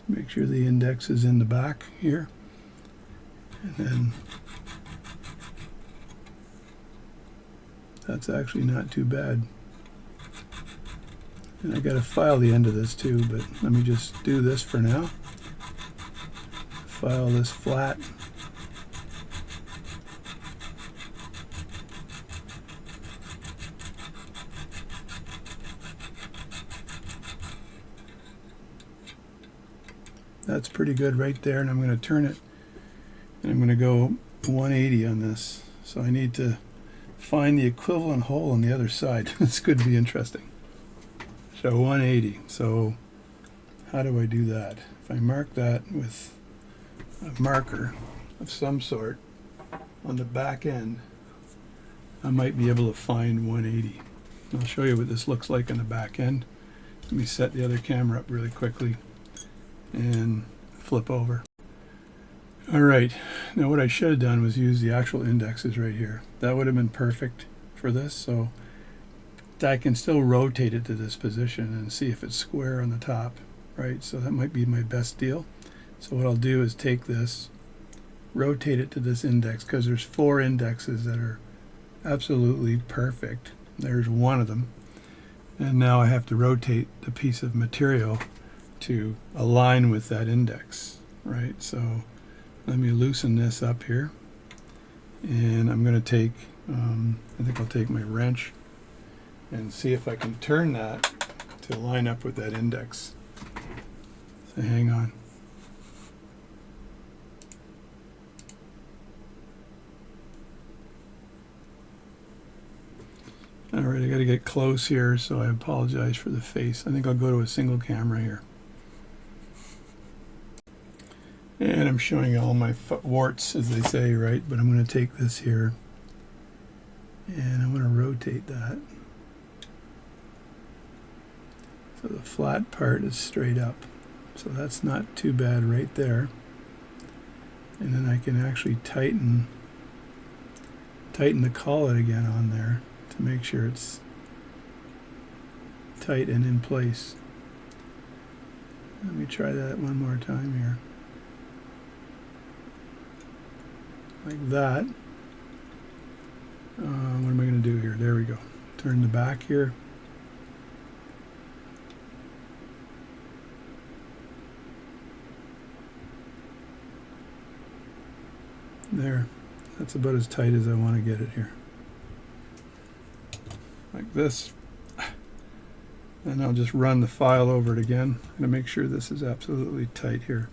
Make sure the index is in the back here, and then that's actually not too bad. And I got to file the end of this too, but let me just do this for now. File this flat. That's pretty good right there, and I'm going to turn it, and I'm going to go 180 on this. So I need to find the equivalent hole on the other side. This could be interesting. So 180. So how do I do that? If I mark that with a marker of some sort on the back end, I might be able to find 180. I'll show you what this looks like on the back end. Let me set the other camera up really quickly and flip over. All right, now what I should have done was use the actual indexes right here. That would have been perfect for this, so I can still rotate it to this position and see if it's square on the top, right? So that might be my best deal. So what I'll do is take this, rotate it to this index, because there's 4 indexes that are absolutely perfect. There's one of them. And now I have to rotate the piece of material to align with that index, right? So let me loosen this up here. And I'm going to take, I think I'll take my wrench and see if I can turn that to line up with that index. So hang on. Alright, I got to get close here, so I apologize for the face. I think I'll go to a single camera here. And I'm showing all my warts, as they say, right? But I'm going to take this here, and I'm going to rotate that. So the flat part is straight up. So that's not too bad right there. And then I can actually tighten the collet again on there to make sure it's tight and in place. Let me try that one more time here. Like that. What am I going to do here? There we go. Turn the back here. There. That's about as tight as I want to get it here. Like this. And I'll just run the file over it again. I'm going to make sure this is absolutely tight here.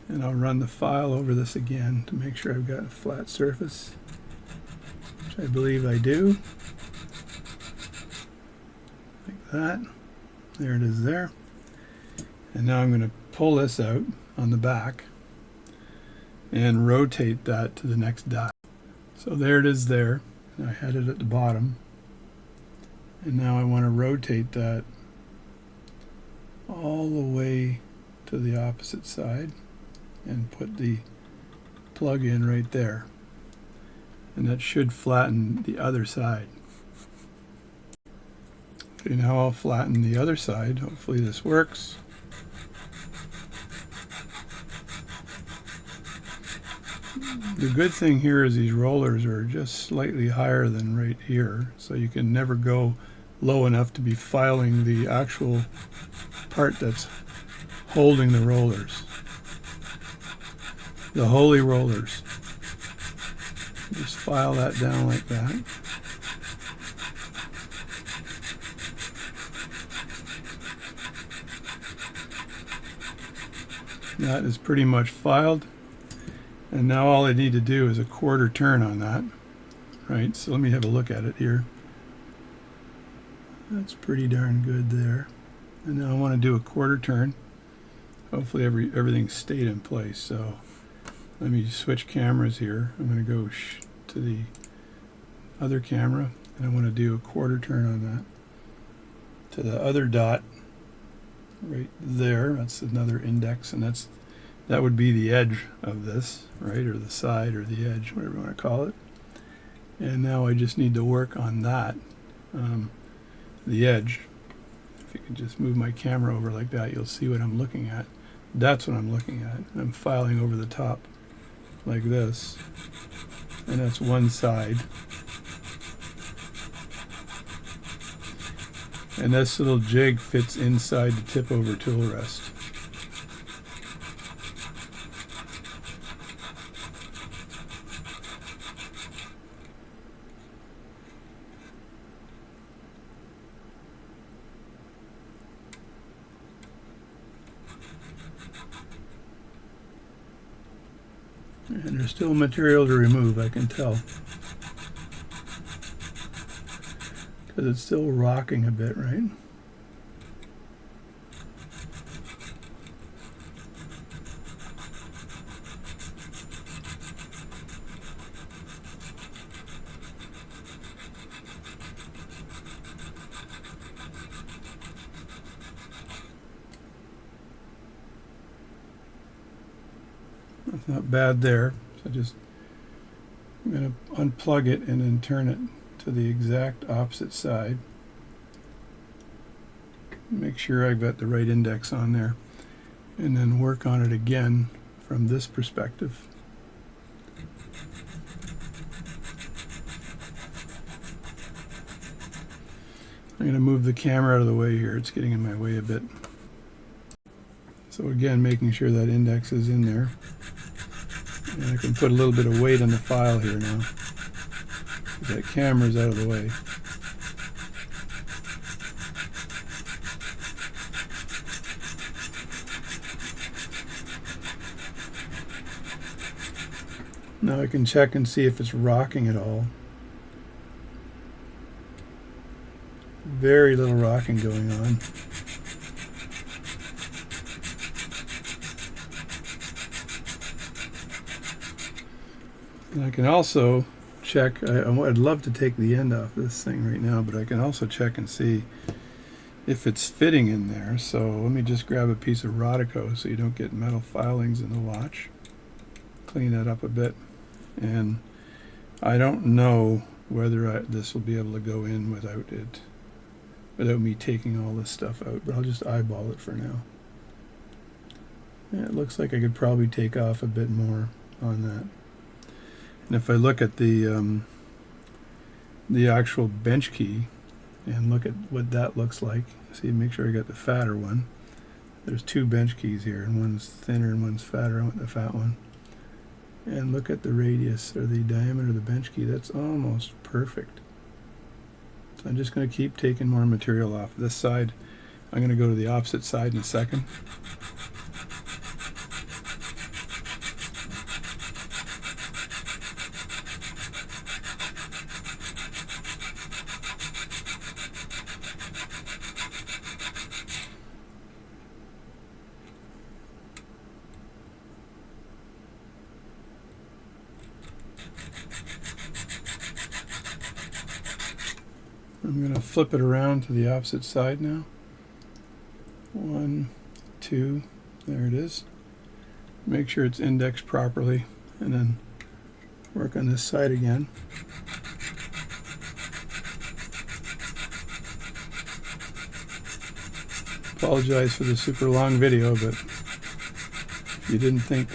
And I'll run the file over this again to make sure I've got a flat surface, which I believe I do. Like that. There it is there. And now I'm going to pull this out on the back and rotate that to the next dot. So there it is there. I had it at the bottom. And now I want to rotate that all the way to the opposite side and put the plug in right there. And that should flatten the other side. Okay, now I'll flatten the other side. Hopefully this works. The good thing here is these rollers are just slightly higher than right here, so you can never go low enough to be filing the actual part that's holding the rollers. The holy rollers. Just file that down like that. That is pretty much filed. And now all I need to do is a quarter turn on that. Right, so let me have a look at it here. That's pretty darn good there. And now I want to do a quarter turn. Hopefully everything stayed in place. So let me switch cameras here. I'm going to go to the other camera, and I want to do a quarter turn on that to the other dot right there. That's another index, and that would be the edge of this, right, or the side or the edge, whatever you want to call it. And now I just need to work on that, the edge. If you can just move my camera over like that, you'll see what I'm looking at. That's what I'm looking at. I'm filing over the top like this, and that's one side. And this little jig fits inside the tip over tool rest. And there's still material to remove, I can tell. Because it's still rocking a bit, right? That's not bad there. So I'm going to unplug it and then turn it to the exact opposite side. Make sure I've got the right index on there, and then work on it again from this perspective. going to move the camera out of the way here. It's getting in my way a bit. So again, making sure that index is in there. And I can put a little bit of weight on the file here now. That camera's out of the way. Now I can check and see if it's rocking at all. Very little rocking going on. And I can also check, I'd love to take the end off this thing right now, but I can also check and see if it's fitting in there. So let me just grab a piece of Rodico so you don't get metal filings in the watch. Clean that up a bit. And I don't know whether this will be able to go in without me taking all this stuff out, but I'll just eyeball it for now. Yeah, it looks like I could probably take off a bit more on that. And if I look at the actual bench key and look at what that looks like, see, make sure I got the fatter one. There's two bench keys here, and one's thinner and one's fatter. I want the fat one. And look at the radius, or the diameter of the bench key. That's almost perfect. So I'm just going to keep taking more material off this side. I'm going to go to the opposite side in a second. I'm going to flip it around to the opposite side now. 1, 2, there it is. Make sure it's indexed properly, and then work on this side again. Apologize for the super long video, but if you didn't think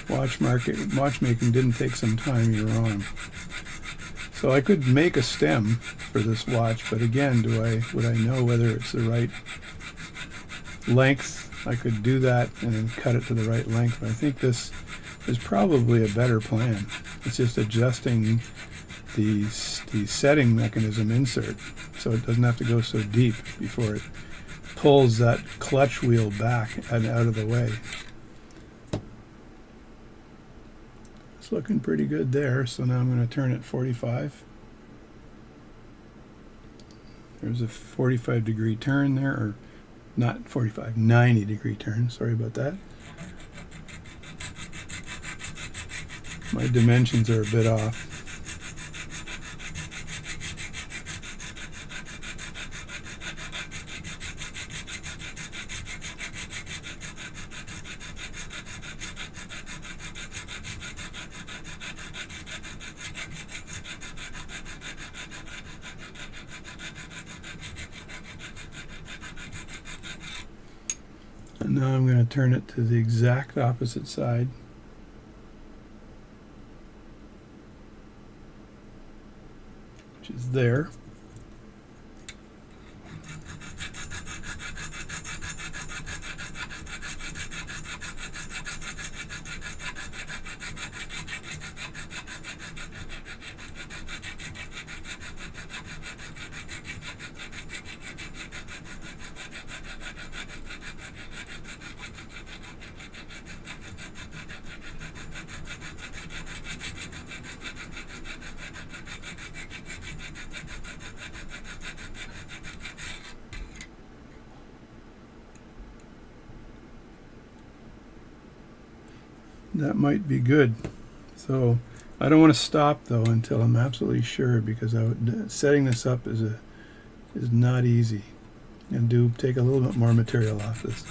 watchmaking didn't take some time, you're wrong. So I could make a stem for this watch, but again, would I know whether it's the right length? I could do that and then cut it to the right length, but I think this is probably a better plan. It's just adjusting the setting mechanism insert so it doesn't have to go so deep before it pulls that clutch wheel back and out of the way. It's looking pretty good there, so now I'm going to turn it 45. There's a 45-degree turn there, or not 45, 90-degree turn. Sorry about that. My dimensions are a bit off. And now I'm going to turn it to the exact opposite side. Which is there. That might be good. So I don't want to stop though until I'm absolutely sure, because setting this up is not easy, and take a little bit more material off this.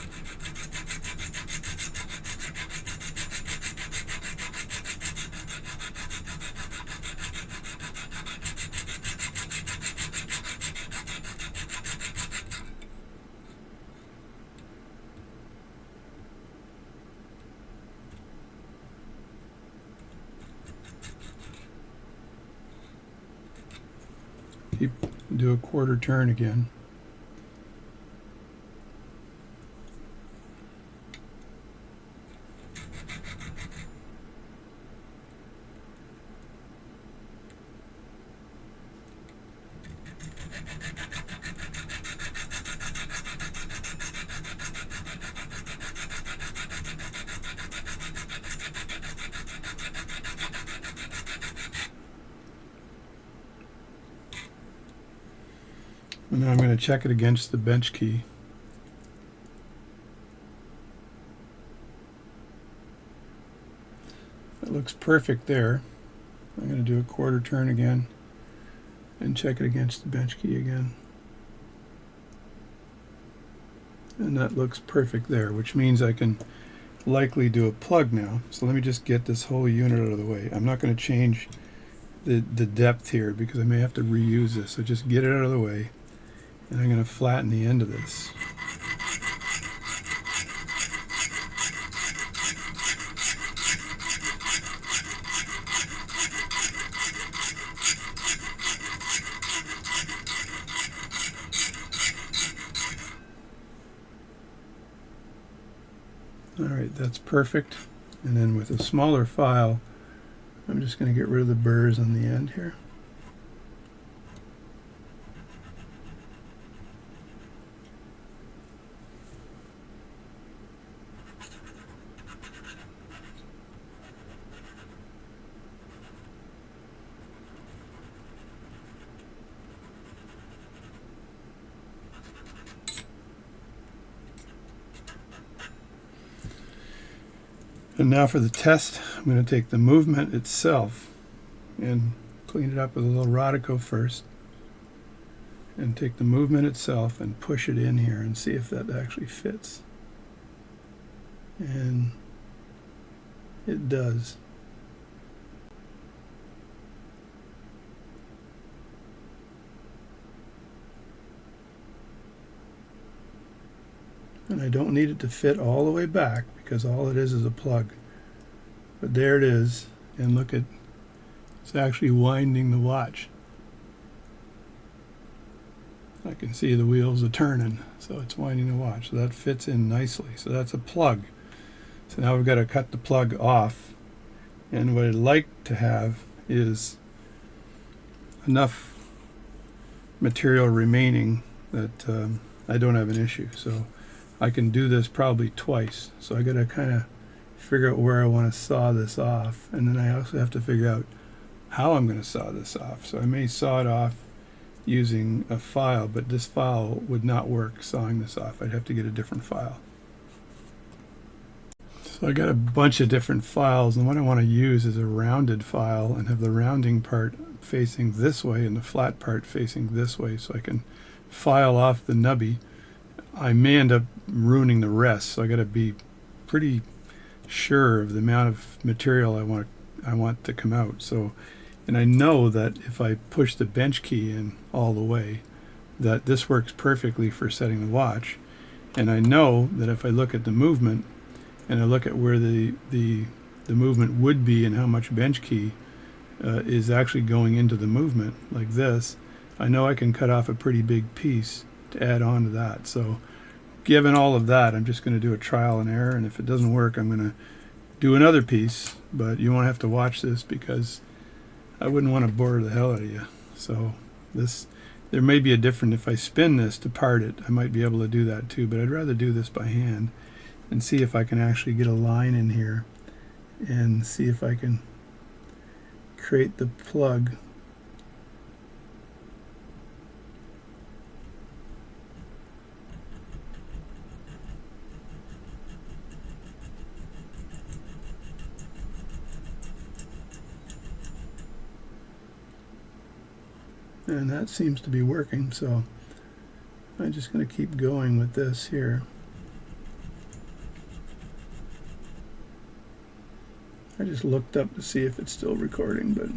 do a quarter turn again. And now I'm going to check it against the bench key. That looks perfect there. I'm going to do a quarter turn again and check it against the bench key again. And that looks perfect there, which means I can likely do a plug now. So let me just get this whole unit out of the way. I'm not going to change the depth here because I may have to reuse this. So just get it out of the way. And I'm going to flatten the end of this. Alright, that's perfect. And then with a smaller file, I'm just going to get rid of the burrs on the end here. And now for the test, I'm going to take the movement itself and clean it up with a little Rodico first. And take the movement itself and push it in here and see if that actually fits. And it does. And I don't need it to fit all the way back because all it is a plug. But there it is, and look at, it's actually winding the watch. I can see the wheels are turning, so it's winding the watch. So that fits in nicely. So that's a plug. So now we've got to cut the plug off. And what I'd like to have is enough material remaining that I don't have an issue. So I can do this probably twice. So I got to kind of figure out where I want to saw this off. And then I also have to figure out how I'm going to saw this off. So I may saw it off using a file, but this file would not work sawing this off. I'd have to get a different file. So I got a bunch of different files, and what I want to use is a rounded file and have the rounding part facing this way and the flat part facing this way, so I can file off the nubby. I may end up ruining the rest, so I got to be pretty sure of the amount of material I want to come out. So, and I know that if I push the bench key in all the way, that this works perfectly for setting the watch. And I know that if I look at the movement and I look at where the movement would be and how much bench key is actually going into the movement like this, I know I can cut off a pretty big piece to add on to that. So given all of that, I'm just going to do a trial and error, and if it doesn't work, I'm going to do another piece, but you won't have to watch this because I wouldn't want to bore the hell out of you. So there may be a different, if I spin this to part it, I might be able to do that too, but I'd rather do this by hand and see if I can actually get a line in here and see if I can create the plug. And that seems to be working, so I'm just going to keep going with this here. I just looked up to see if it's still recording, but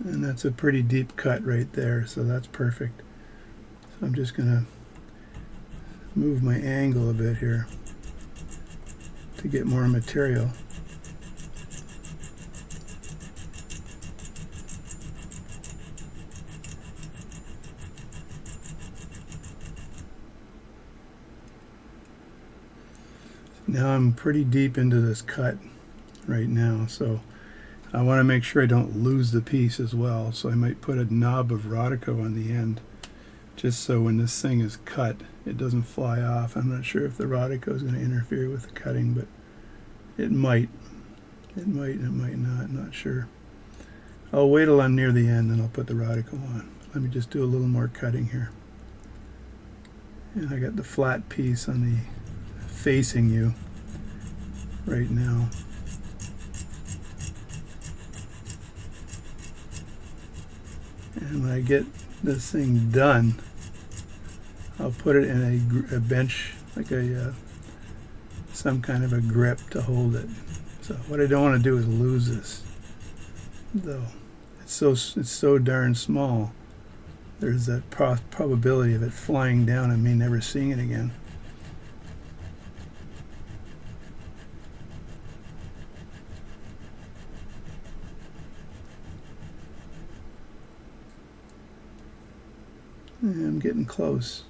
And that's a pretty deep cut right there, so that's perfect. So I'm just going to move my angle a bit here to get more material. Now I'm pretty deep into this cut right now, so I want to make sure I don't lose the piece as well. So I might put a knob of Rodico on the end, just so when this thing is cut, it doesn't fly off. I'm not sure if the Rodico is going to interfere with the cutting, but it might. It might not. I'm not sure. I'll wait till I'm near the end, then I'll put the Rodico on. Let me just do a little more cutting here. And I got the flat piece on the facing you right now. And when I get this thing done, I'll put it in a bench, like some kind of a grip to hold it. So what I don't want to do is lose this, though. It's so darn small. There's that probability of it flying down and me never seeing it again. Yeah, I'm getting close.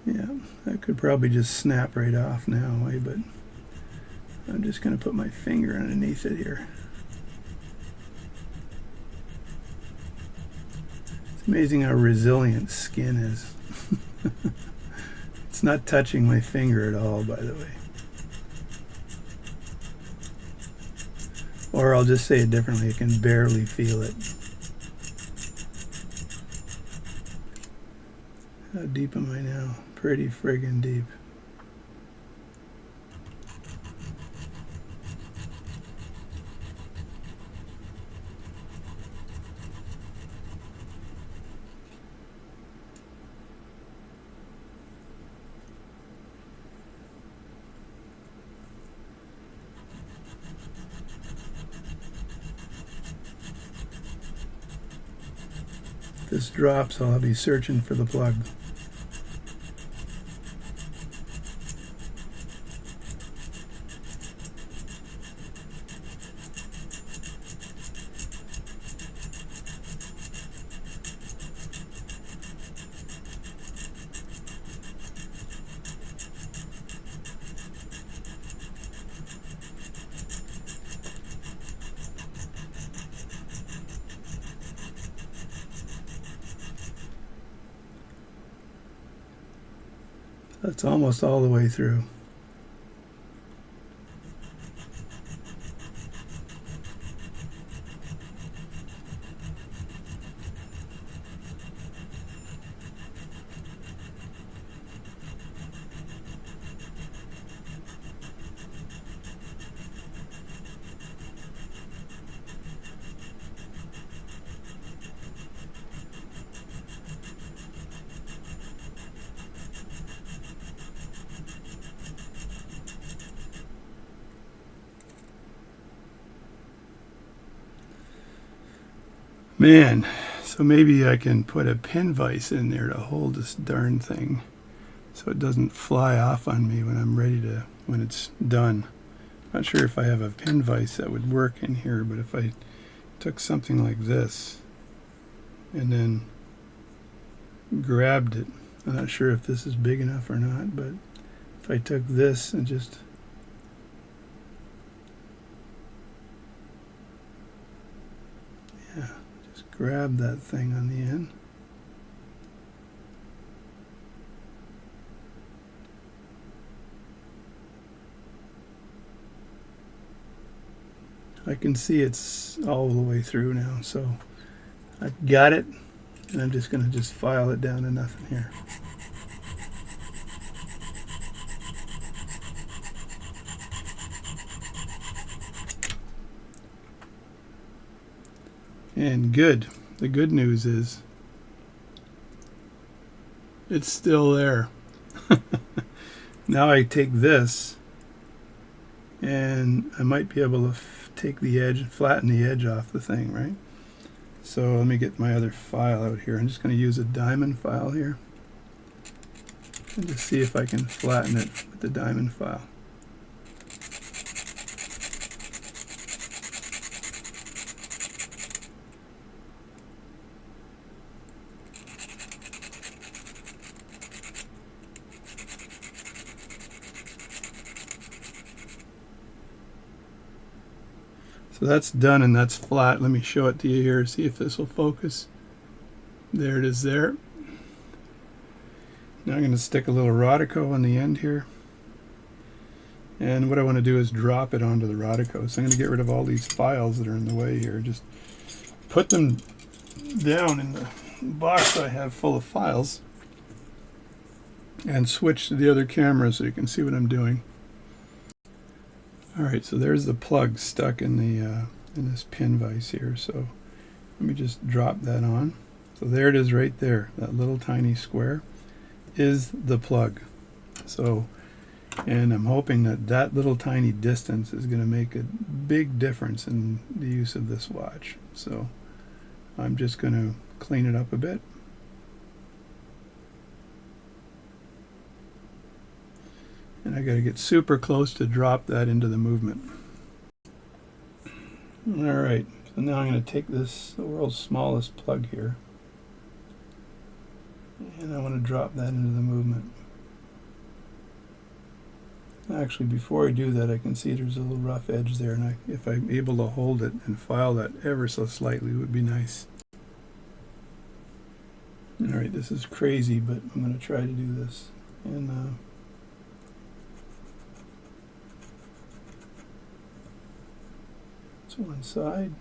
Yeah, that could probably just snap right off now, but I'm just going to put my finger underneath it here. It's amazing how resilient skin is. It's not touching my finger at all, by the way. Or I'll just say it differently, I can barely feel it. How deep am I now? Pretty friggin' deep. If this drops, I'll be searching for the plug. That's almost all the way through. Man, so maybe I can put a pin vise in there to hold this darn thing so it doesn't fly off on me when I'm ready to, when it's done. Not sure if I have a pin vise that would work in here, but if I took something like this and then grabbed it, I'm not sure if this is big enough or not, but if I took this and just grab that thing on the end. I can see it's all the way through now, so I've got it, and I'm just going to just file it down to nothing here. And the good news is it's still there. Now I take this and I might be able to take the edge, flatten the edge off the thing, right? So let me get my other file out here. I'm just going to use a diamond file here and just see if I can flatten it with the diamond file. So that's done and that's flat. Let me show it to you here, see if this will focus. There it is there. Now I'm going to stick a little Rodico on the end here. And what I want to do is drop it onto the Rodico. So I'm going to get rid of all these files that are in the way here. Just put them down in the box I have full of files. And switch to the other camera so you can see what I'm doing. Alright, so there's the plug stuck in the in this pin vise here. So let me just drop that on. So there it is right there. That little tiny square is the plug. So, and I'm hoping that that little tiny distance is going to make a big difference in the use of this watch. So I'm just going to clean it up a bit. And I got to get super close to drop that into the movement. Alright, so now I'm going to take this, the world's smallest plug here, and I want to drop that into the movement. Actually, before I do that, I can see there's a little rough edge there, and if I'm able to hold it and file that ever so slightly, it would be nice. Alright, this is crazy, but I'm going to try to do this. And it's one side.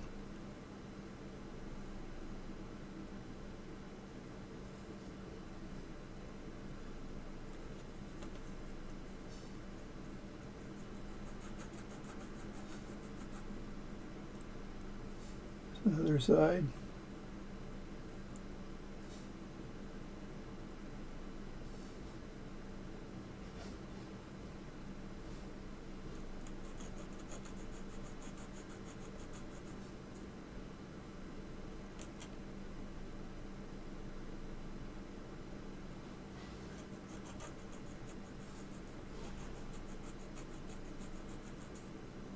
Other side.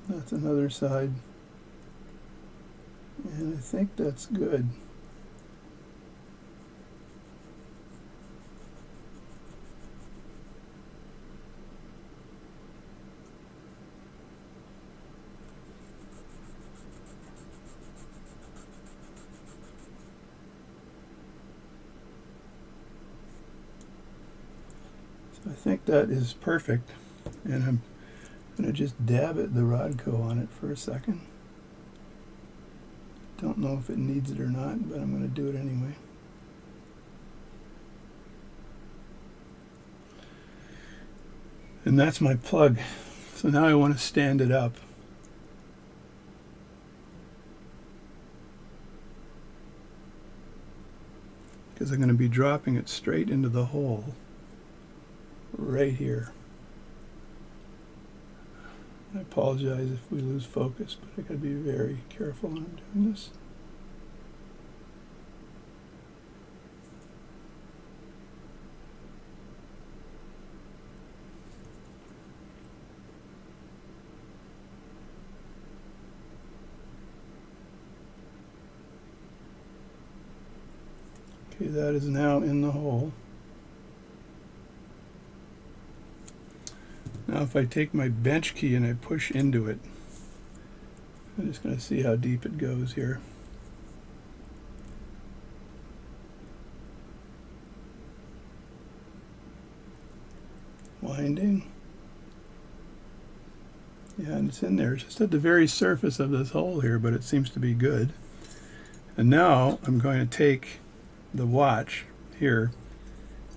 That's another side. And I think that's good. So I think that is perfect. And I'm going to just dab the Rodco on it for a second. Don't know if it needs it or not, but I'm going to do it anyway. And that's my plug. So now I want to stand it up. Because I'm going to be dropping it straight into the hole right here. I apologize if we lose focus, but I got to be very careful when I'm doing this. Okay, that is now in the hole. Now if I take my bench key and I push into it, I'm just going to see how deep it goes here. Winding. Yeah, and it's in there. It's just at the very surface of this hole here, but it seems to be good. And now I'm going to take the watch here,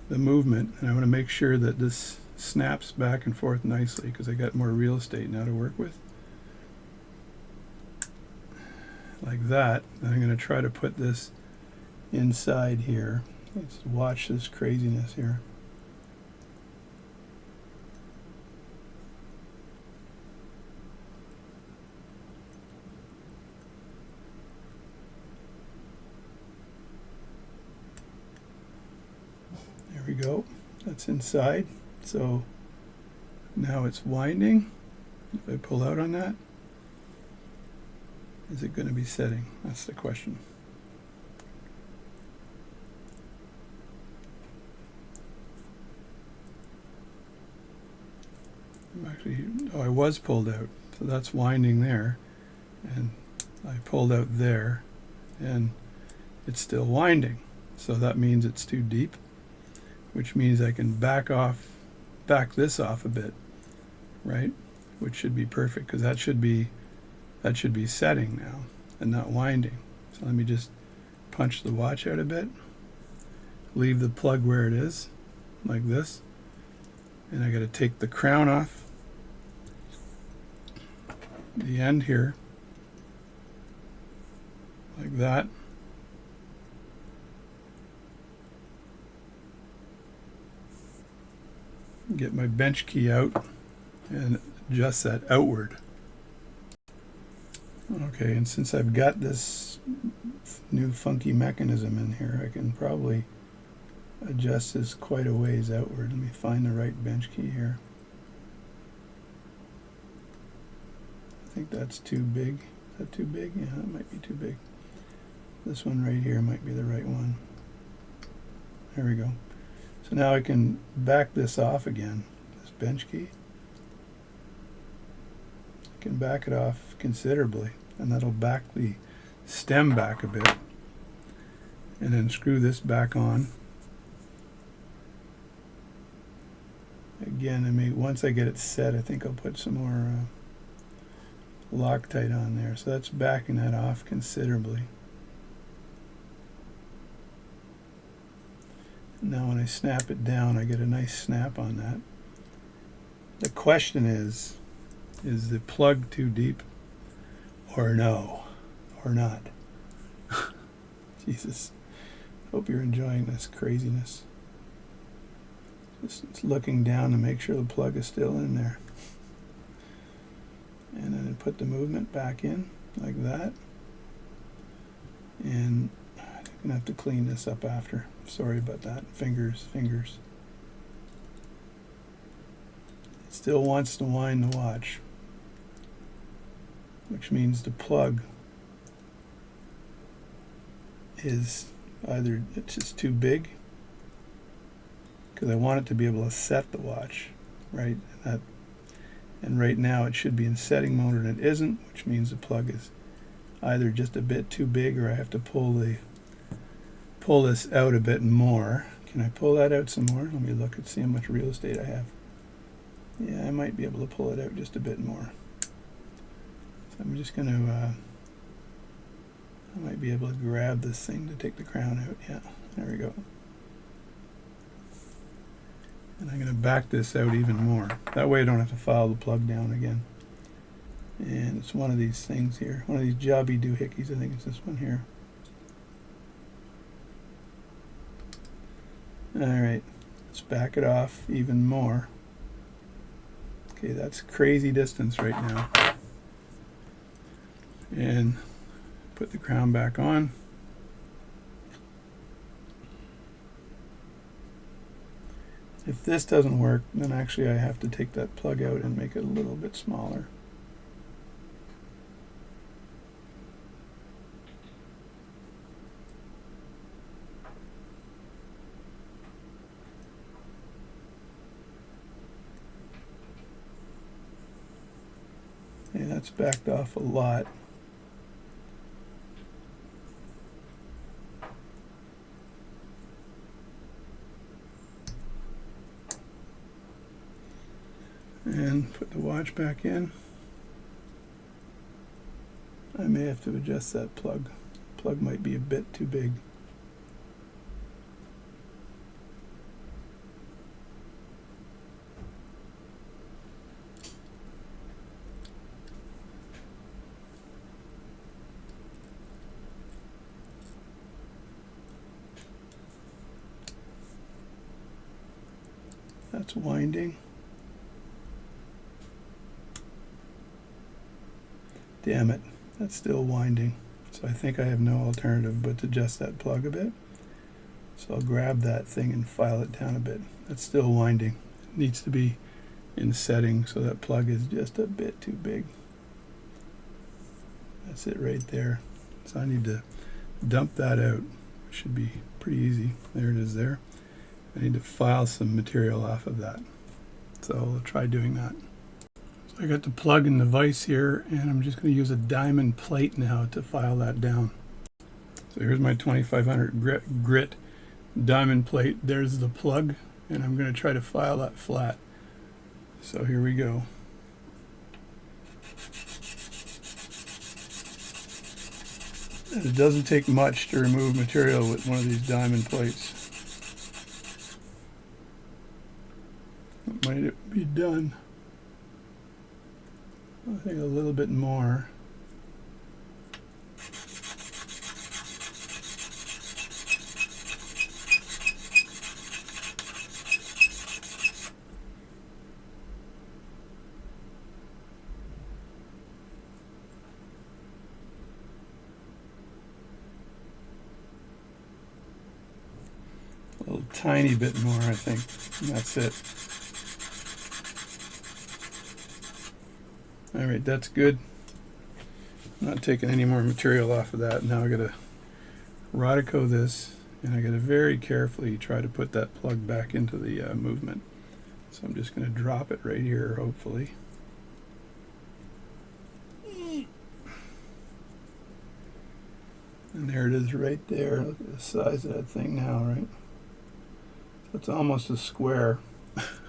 the movement, and I want to make sure that this snaps back and forth nicely because I got more real estate now to work with. like that. And I'm going to try to put this inside here. Let's watch this craziness here. There we go. That's inside. So now it's winding. If I pull out on that, is it going to be setting? That's the question. Actually, oh, I was pulled out, so that's winding there, and I pulled out there, and it's still winding. So that means it's too deep, which means I can back this off a bit, right? Which should be perfect, because that should be setting now and not winding. So let me just punch the watch out a bit, leave the plug where it is, like this, and I got to take the crown off the end here, like that. Get my bench key out and adjust that outward. Okay, and since I've got this new funky mechanism in here, I can probably adjust this quite a ways outward. Let me find the right bench key here. I think that's too big. Is that too big? Yeah, that might be too big. This one right here might be the right one. There we go. So now I can back this off again, this bench key. I can back it off considerably, and that'll back the stem back a bit. And then screw this back on. Again, once I get it set, I think I'll put some more Loctite on there. So that's backing that off considerably. Now when I snap it down, I get a nice snap on that. The question is the plug too deep or no, or not? Jesus, hope you're enjoying this craziness. Just looking down to make sure the plug is still in there. And then I put the movement back in like that. And I'm gonna have to clean this up after. Sorry about that. Fingers. It still wants to wind the watch, which means the plug is either it's just too big, because I want it to be able to set the watch, right? And right now it should be in setting mode and it isn't, which means the plug is either just a bit too big, or I have to pull this out a bit more. Can I pull that out some more? Let me look and see how much real estate I have. Yeah, I might be able to pull it out just a bit more. So I'm just going to, I might be able to grab this thing to take the crown out. Yeah, there we go. And I'm going to back this out even more. That way I don't have to file the plug down again. And it's one of these things here. One of these jobby doohickeys. I think it's this one here. Alright, let's back it off even more. Okay, that's crazy distance right now. And put the crown back on. If this doesn't work, then actually I have to take that plug out and make it a little bit smaller. Okay, that's backed off a lot. And put the watch back in. I may have to adjust that plug. Plug might be a bit too big. That's winding. Damn it, that's still winding. So I think I have no alternative but to adjust that plug a bit. So I'll grab that thing and file it down a bit. That's still winding. It needs to be in setting so that plug is just a bit too big. That's it right there. So I need to dump that out. It should be pretty easy. There it is there. I need to file some material off of that. So I'll try doing that. So I got the plug in the vise here, and I'm just going to use a diamond plate now to file that down. So here's my 2500 grit diamond plate. There's the plug, and I'm going to try to file that flat. So here we go. And it doesn't take much to remove material with one of these diamond plates. It might be done. I think a little bit more. A little tiny bit more, I think. And that's it. Alright, that's good. I'm not taking any more material off of that. Now I gotta Rodico this, and I gotta very carefully try to put that plug back into the movement. So I'm just gonna drop it right here, hopefully. And there it is right there. Look at the size of that thing now, right? So it's almost a square.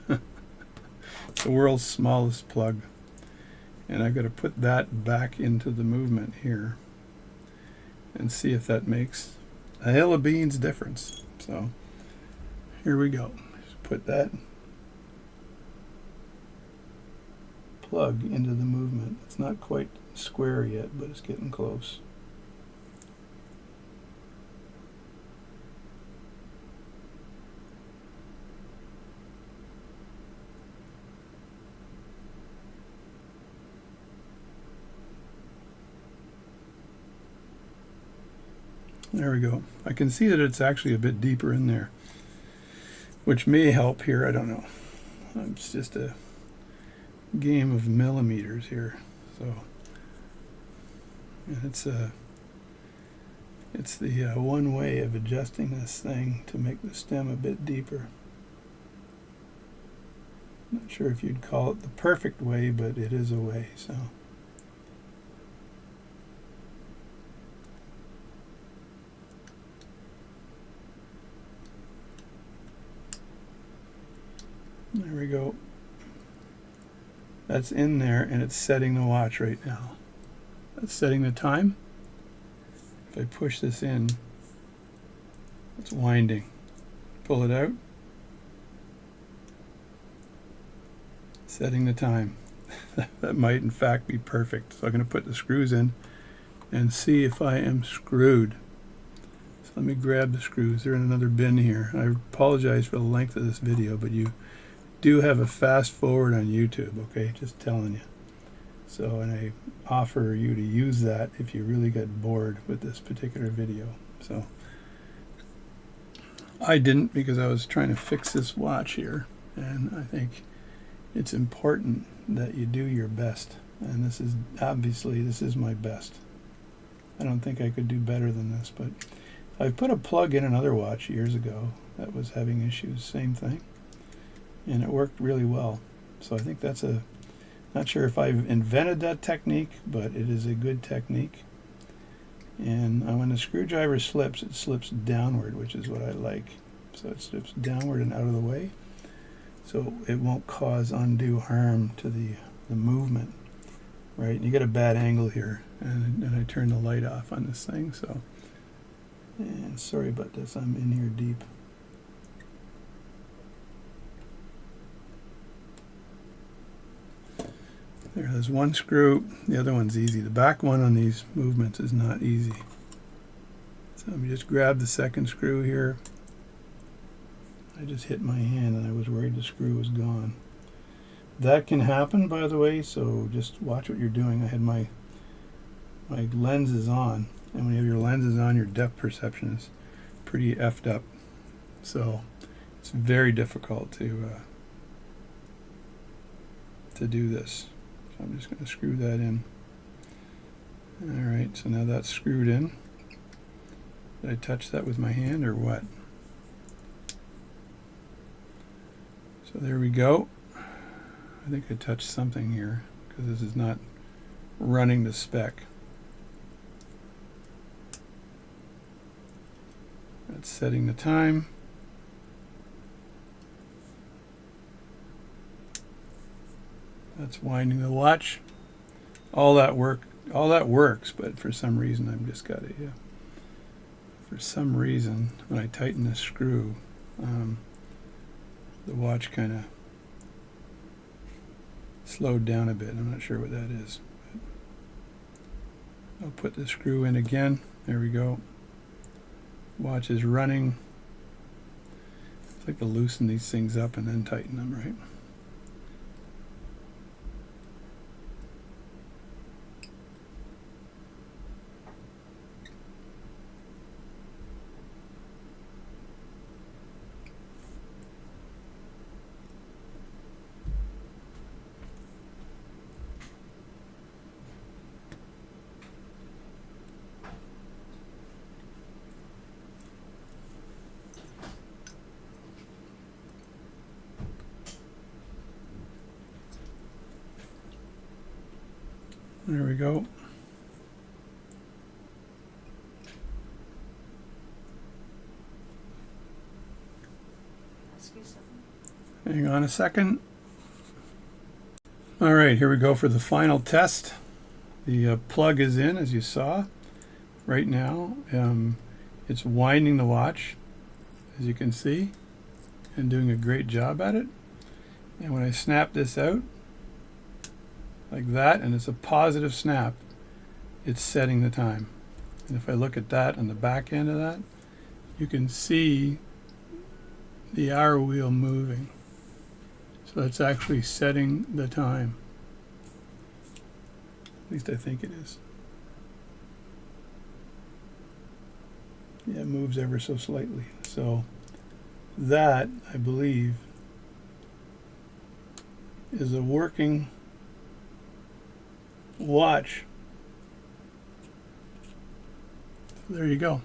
It's the world's smallest plug. And I've got to put that back into the movement here and see if that makes a hill of beans difference. So here we go. Just put that plug into the movement. It's not quite square yet, but it's getting close. There we go. I can see that it's actually a bit deeper in there, which may help here. I don't know. It's just a game of millimeters here. So it's the one way of adjusting this thing to make the stem a bit deeper. Not sure if you'd call it the perfect way, but it is a way. So. There we go. That's in there, and it's setting the watch right now. That's setting the time. If I push this in, it's winding. Pull it out. Setting the time. That might in fact be perfect. So I'm going to put the screws in and see if I am screwed. So let me grab the screws. They're in another bin here. I apologize for the length of this video, but you do have a fast forward on YouTube, okay? Just telling you. So, and I offer you to use that if you really get bored with this particular video. So, I didn't, because I was trying to fix this watch here, and I think it's important that you do your best. And this is, obviously, this is my best. I don't think I could do better than this, but I've put a plug in another watch years ago that was having issues, same thing. And it worked really well. So I think that's not sure if I've invented that technique, but it is a good technique. And when the screwdriver slips, it slips downward, which is what I like. So it slips downward and out of the way, so it won't cause undue harm to the movement, right? And you get a bad angle here, and I turn the light off on this thing. So, and sorry about this, I'm in here deep. There's one screw, the other one's easy. The back one on these movements is not easy. So let me just grab the second screw here. I just hit my hand and I was worried the screw was gone. That can happen, by the way, so just watch what you're doing. I had my lenses on, and when you have your lenses on, your depth perception is pretty effed up. So it's very difficult to do this. So I'm just going to screw that in. Alright, so now that's screwed in. Did I touch that with my hand or what? So there we go. I think I touched something here because this is not running the spec. That's setting the time. That's winding the watch. All that works, but for some reason I've just got a for some reason when I tighten the screw, the watch kind of slowed down a bit. I'm not sure what that is. I'll put the screw in again. There we go. Watch is running. It's like to loosen these things up and then tighten them, right? There we go. Hang on a second. All right, here we go for the final test. The plug is in, as you saw. Right now, it's winding the watch, as you can see, and doing a great job at it. And when I snap this out, like that, and it's a positive snap, it's setting the time. And if I look at that on the back end of that, you can see the hour wheel moving. So it's actually setting the time. At least I think it is. Yeah, it moves ever so slightly. So that, I believe, is a working watch. So there you go.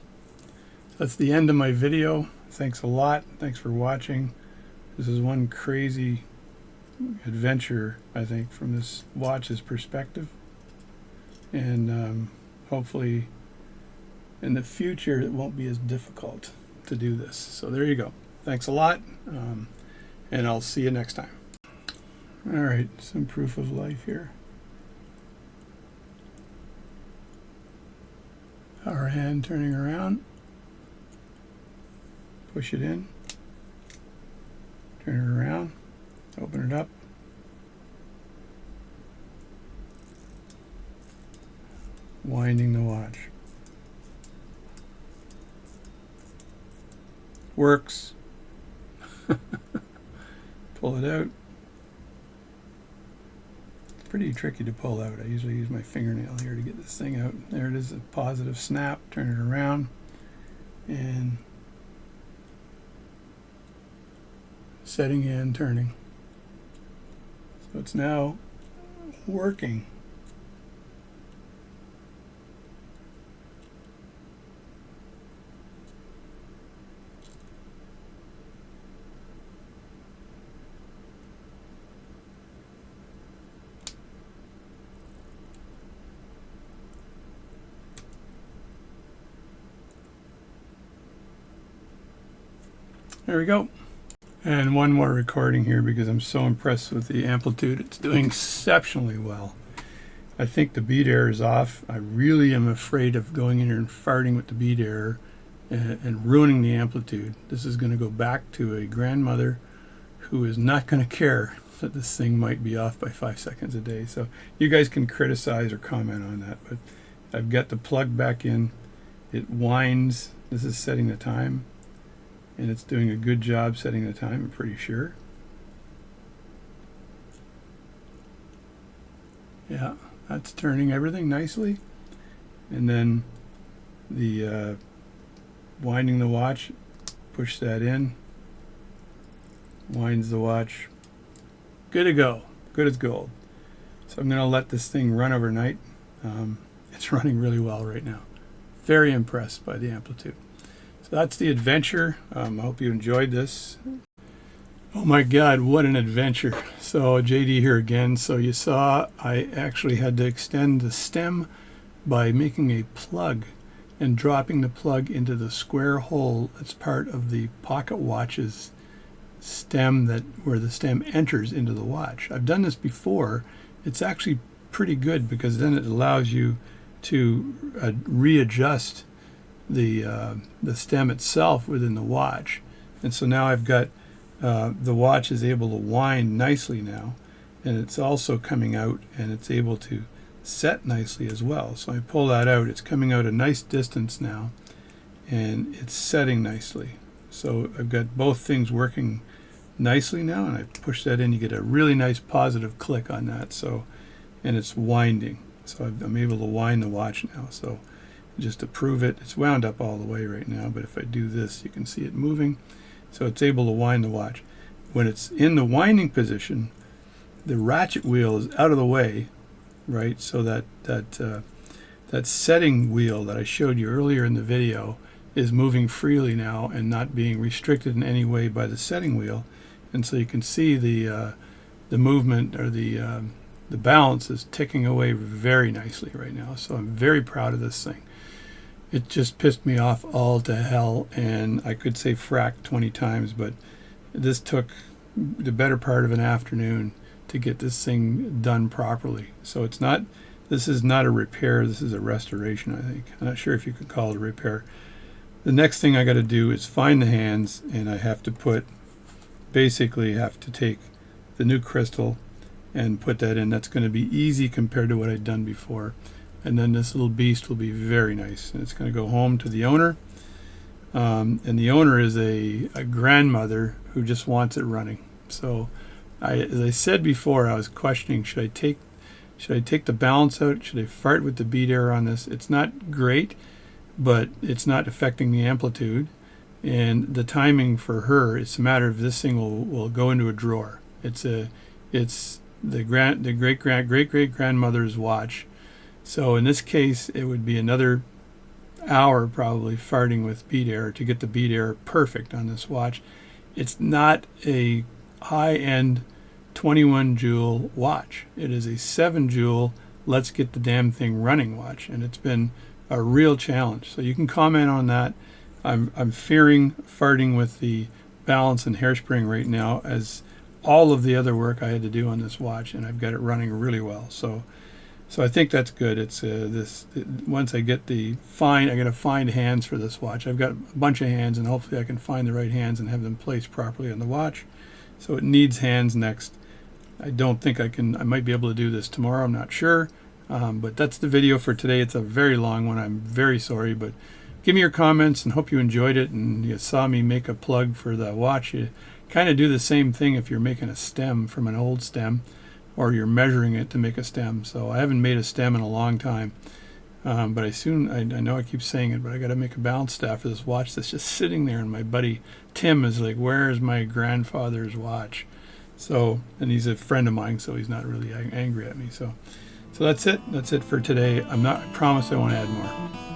That's the end of my video. Thanks a lot. Thanks for watching. This is one crazy adventure, I think, from this watch's perspective. And hopefully in the future it won't be as difficult to do this. So there you go. Thanks a lot. And I'll see you next time. All right, some proof of life here. Our hand turning around, push it in, turn it around, open it up, winding the watch. Works. Pull it out. Pretty tricky to pull out. I usually use my fingernail here to get this thing out. There it is, a positive snap. Turn it around and setting in, turning. So it's now working. There we go. And one more recording here because I'm so impressed with the amplitude. It's doing exceptionally well. I think the bead error is off. I really am afraid of going in here and farting with the bead error and ruining the amplitude. This is going to go back to a grandmother who is not going to care that this thing might be off by 5 seconds a day. So you guys can criticize or comment on that. But I've got the plug back in. It winds. This is setting the time. and it's doing a good job setting the time, I'm pretty sure. Yeah, that's turning everything nicely. And then the winding the watch, push that in, winds the watch, good to go, good as gold. So I'm going to let this thing run overnight. It's running really well right now. Very impressed by the amplitude. So that's the adventure. I hope you enjoyed this. Oh my God, what an adventure. So JD here again. So you saw I actually had to extend the stem by making a plug and dropping the plug into the square hole that's part of the pocket watch's stem, that where the stem enters into the watch. I've done this before. It's actually pretty good because then it allows you to readjust the stem itself within the watch. And so now I've got the watch is able to wind nicely now, and it's also coming out and it's able to set nicely as well. So I pull that out, it's coming out a nice distance now, and it's setting nicely. So I've got both things working nicely now, and I push that in, you get a really nice positive click on that. So, and it's winding. So I'm able to wind the watch now. So just to prove it, it's wound up all the way right now, but if I do this, you can see it moving. So it's able to wind the watch. When it's in the winding position, the ratchet wheel is out of the way, right? So that setting wheel that I showed you earlier in the video is moving freely now and not being restricted in any way by the setting wheel. And so you can see the movement, or the balance is ticking away very nicely right now. So I'm very proud of this thing. It just pissed me off all to hell, and I could say frack 20 times, but this took the better part of an afternoon to get this thing done properly. So this is not a repair, this is a restoration, I think. I'm not sure if you could call it a repair. The next thing I got to do is find the hands, and I have to basically have to take the new crystal and put that in. That's going to be easy compared to what I'd done before. And then this little beast will be very nice. And it's going to go home to the owner. And the owner is a grandmother who just wants it running. So as I said before, I was questioning, should I take the balance out? Should I fart with the bead error on this? It's not great, but it's not affecting the amplitude. And the timing for her, it's a matter of this thing will go into a drawer. It's the great grandmother's watch. So in this case, it would be another hour probably farting with bead error to get the bead error perfect on this watch. It's not a high-end 21 joule watch. It is a 7 joule, let's get the damn thing running watch, and it's been a real challenge. So you can comment on that. I'm fearing farting with the balance and hairspring right now, as all of the other work I had to do on this watch, and I've got it running really well. So I think that's good. It's once I get I got to find hands for this watch. I've got a bunch of hands, and hopefully I can find the right hands and have them placed properly on the watch. So it needs hands next. I don't think I might be able to do this tomorrow. I'm not sure. But that's the video for today. It's a very long one. I'm very sorry, but give me your comments and hope you enjoyed it and you saw me make a plug for the watch. You kind of do the same thing if you're making a stem from an old stem, or you're measuring it to make a stem. So I haven't made a stem in a long time, but I know I keep saying it, but I got to make a balance staff for this watch that's just sitting there, and my buddy Tim is like, where's my grandfather's watch? So, and he's a friend of mine, so he's not really angry at me. So that's it for today. I promise I won't add more.